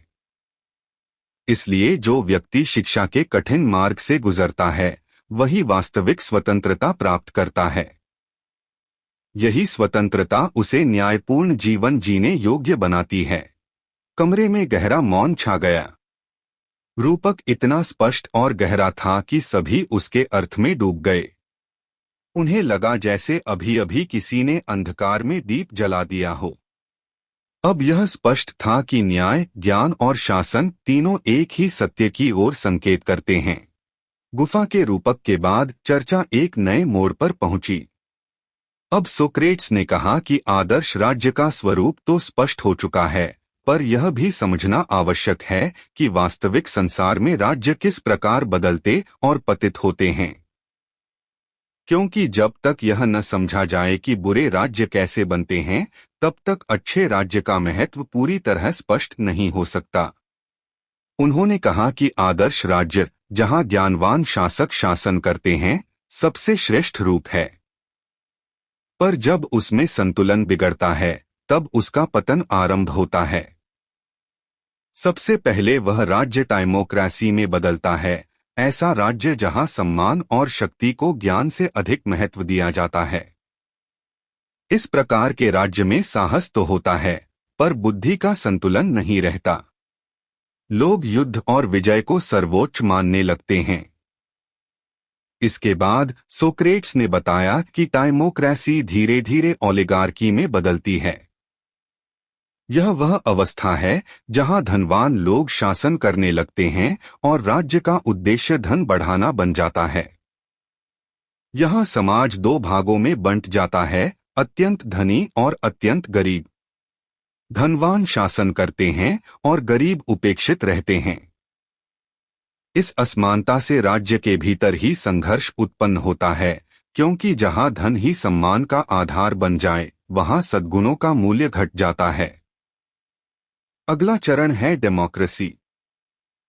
इसलिए जो व्यक्ति शिक्षा के कठिन मार्ग से गुजरता है वही वास्तविक स्वतंत्रता प्राप्त करता है। यही स्वतंत्रता उसे न्यायपूर्ण जीवन जीने योग्य बनाती है। कमरे में गहरा मौन छा गया। रूपक इतना स्पष्ट और गहरा था कि सभी उसके अर्थ में डूब गए। उन्हें लगा जैसे अभी अभी किसी ने अंधकार में दीप जला दिया हो। अब यह स्पष्ट था कि न्याय, ज्ञान और शासन तीनों एक ही सत्य की ओर संकेत करते हैं। गुफा के रूपक के बाद चर्चा एक नए मोड़ पर पहुंची। अब सोक्रेट्स ने कहा कि आदर्श राज्य का स्वरूप तो स्पष्ट हो चुका है, पर यह भी समझना आवश्यक है कि वास्तविक संसार में राज्य किस प्रकार बदलते और पतित होते हैं। क्योंकि जब तक यह न समझा जाए कि बुरे राज्य कैसे बनते हैं, तब तक अच्छे राज्य का महत्व पूरी तरह स्पष्ट नहीं हो सकता। उन्होंने कहा कि आदर्श राज्य, जहां ज्ञानवान शासक शासन करते हैं, सबसे श्रेष्ठ रूप है। पर जब उसमें संतुलन बिगड़ता है, तब उसका पतन आरंभ होता है। सबसे पहले वह राज्य टाइमोक्रेसी में बदलता है, ऐसा राज्य जहां सम्मान और शक्ति को ज्ञान से अधिक महत्व दिया जाता है। इस प्रकार के राज्य में साहस तो होता है, पर बुद्धि का संतुलन नहीं रहता। लोग युद्ध और विजय को सर्वोच्च मानने लगते हैं। इसके बाद सोक्रेट्स ने बताया कि टाइमोक्रेसी धीरे धीरे ओलिगार्की में बदलती है। यह वह अवस्था है जहां धनवान लोग शासन करने लगते हैं और राज्य का उद्देश्य धन बढ़ाना बन जाता है। यहां समाज दो भागों में बंट जाता है, अत्यंत धनी और अत्यंत गरीब। धनवान शासन करते हैं और गरीब उपेक्षित रहते हैं। इस असमानता से राज्य के भीतर ही संघर्ष उत्पन्न होता है, क्योंकि जहां धन ही सम्मान का आधार बन जाए, वहां सद्गुणों का मूल्य घट जाता है। अगला चरण है डेमोक्रेसी।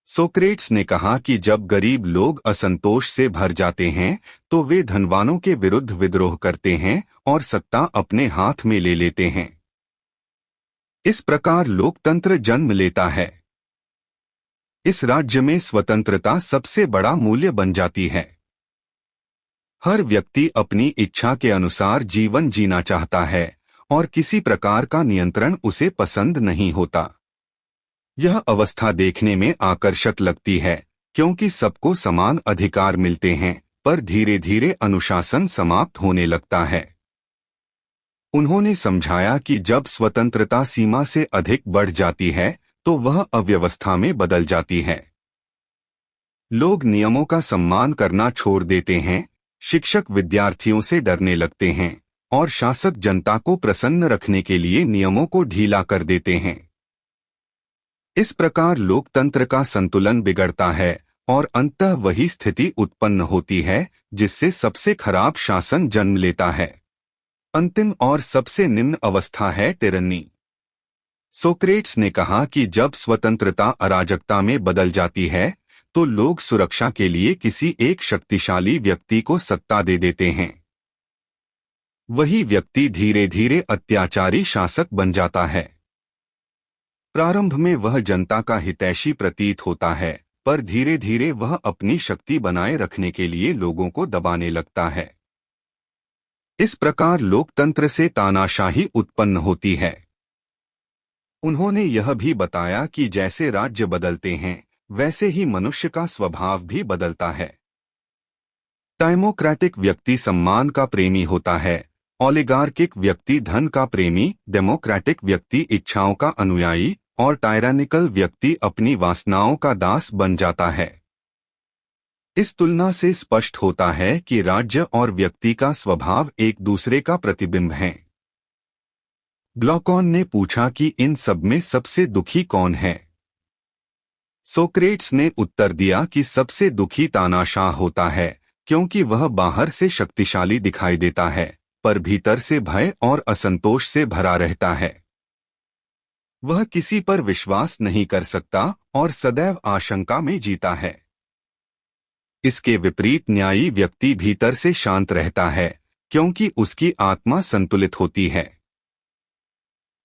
सोक्रेट्स ने कहा कि जब गरीब लोग असंतोष से भर जाते हैं तो वे धनवानों के विरुद्ध विद्रोह करते हैं और सत्ता अपने हाथ में ले लेते हैं। इस प्रकार लोकतंत्र जन्म लेता है। इस राज्य में स्वतंत्रता सबसे बड़ा मूल्य बन जाती है। हर व्यक्ति अपनी इच्छा के अनुसार जीवन जीना चाहता है और किसी प्रकार का नियंत्रण उसे पसंद नहीं होता। यह अवस्था देखने में आकर्षक लगती है, क्योंकि सबको समान अधिकार मिलते हैं, पर धीरे धीरे अनुशासन समाप्त होने लगता है। उन्होंने समझाया कि जब स्वतंत्रता सीमा से अधिक बढ़ जाती है तो वह अव्यवस्था में बदल जाती है। लोग नियमों का सम्मान करना छोड़ देते हैं, शिक्षक विद्यार्थियों से डरने लगते हैं और शासक जनता को प्रसन्न रखने के लिए नियमों को ढीला कर देते हैं। इस प्रकार लोकतंत्र का संतुलन बिगड़ता है और अंततः वही स्थिति उत्पन्न होती है जिससे सबसे खराब शासन जन्म लेता है। अंतिम और सबसे निम्न अवस्था है टिरनी। सोक्रेट्स ने कहा कि जब स्वतंत्रता अराजकता में बदल जाती है तो लोग सुरक्षा के लिए किसी एक शक्तिशाली व्यक्ति को सत्ता दे देते हैं। वही व्यक्ति धीरे धीरे अत्याचारी शासक बन जाता है। प्रारंभ में वह जनता का हितैषी प्रतीत होता है, पर धीरे धीरे वह अपनी शक्ति बनाए रखने के लिए लोगों को दबाने लगता है। इस प्रकार लोकतंत्र से तानाशाही उत्पन्न होती है। उन्होंने यह भी बताया कि जैसे राज्य बदलते हैं वैसे ही मनुष्य का स्वभाव भी बदलता है। टाइमोक्रेटिक व्यक्ति सम्मान का प्रेमी होता है, ओलिगार्किक व्यक्ति धन का प्रेमी, डेमोक्रेटिक व्यक्ति इच्छाओं का अनुयायी और टायरानिकल व्यक्ति अपनी वासनाओं का दास बन जाता है। इस तुलना से स्पष्ट होता है कि राज्य और व्यक्ति का स्वभाव एक दूसरे का प्रतिबिंब हैं। ग्लॉकॉन ने पूछा कि इन सब में सबसे दुखी कौन है? सोक्रेट्स ने उत्तर दिया कि सबसे दुखी तानाशाह होता है, क्योंकि वह बाहर से शक्तिशाली दिखाई देता है पर भीतर से भय और असंतोष से भरा रहता है। वह किसी पर विश्वास नहीं कर सकता और सदैव आशंका में जीता है। इसके विपरीत न्यायी व्यक्ति भीतर से शांत रहता है, क्योंकि उसकी आत्मा संतुलित होती है।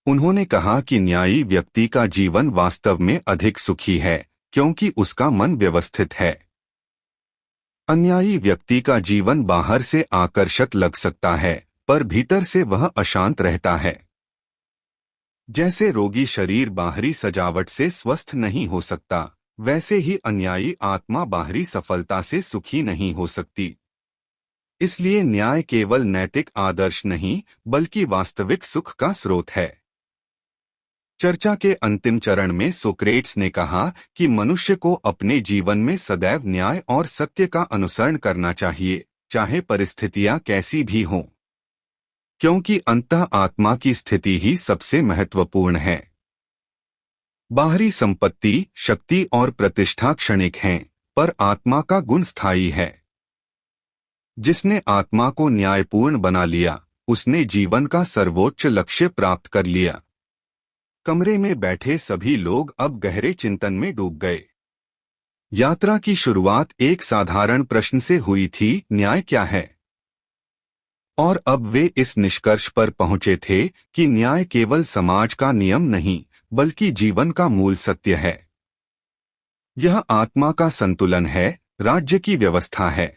उन्होंने कहा कि न्यायी व्यक्ति का जीवन वास्तव में अधिक सुखी है, क्योंकि उसका मन व्यवस्थित है। अन्यायी व्यक्ति का जीवन बाहर से आकर्षक लग सकता है, पर भीतर से वह अशांत रहता है। जैसे रोगी शरीर बाहरी सजावट से स्वस्थ नहीं हो सकता, वैसे ही अन्यायी आत्मा बाहरी सफलता से सुखी नहीं हो सकती। इसलिए न्याय केवल नैतिक आदर्श नहीं, बल्कि वास्तविक सुख का स्रोत है। चर्चा के अंतिम चरण में सोक्रेट्स ने कहा कि मनुष्य को अपने जीवन में सदैव न्याय और सत्य का अनुसरण करना चाहिए, चाहे परिस्थितियां कैसी भी हों, क्योंकि अंततः आत्मा की स्थिति ही सबसे महत्वपूर्ण है। बाहरी संपत्ति, शक्ति और प्रतिष्ठा क्षणिक हैं, पर आत्मा का गुण स्थायी है। जिसने आत्मा को न्यायपूर्ण बना लिया, उसने जीवन का सर्वोच्च लक्ष्य प्राप्त कर लिया। कमरे में बैठे सभी लोग अब गहरे चिंतन में डूब गए। यात्रा की शुरुआत एक साधारण प्रश्न से हुई थी, न्याय क्या है? और अब वे इस निष्कर्ष पर पहुंचे थे कि न्याय केवल समाज का नियम नहीं, बल्कि जीवन का मूल सत्य है। यह आत्मा का संतुलन है, राज्य की व्यवस्था है।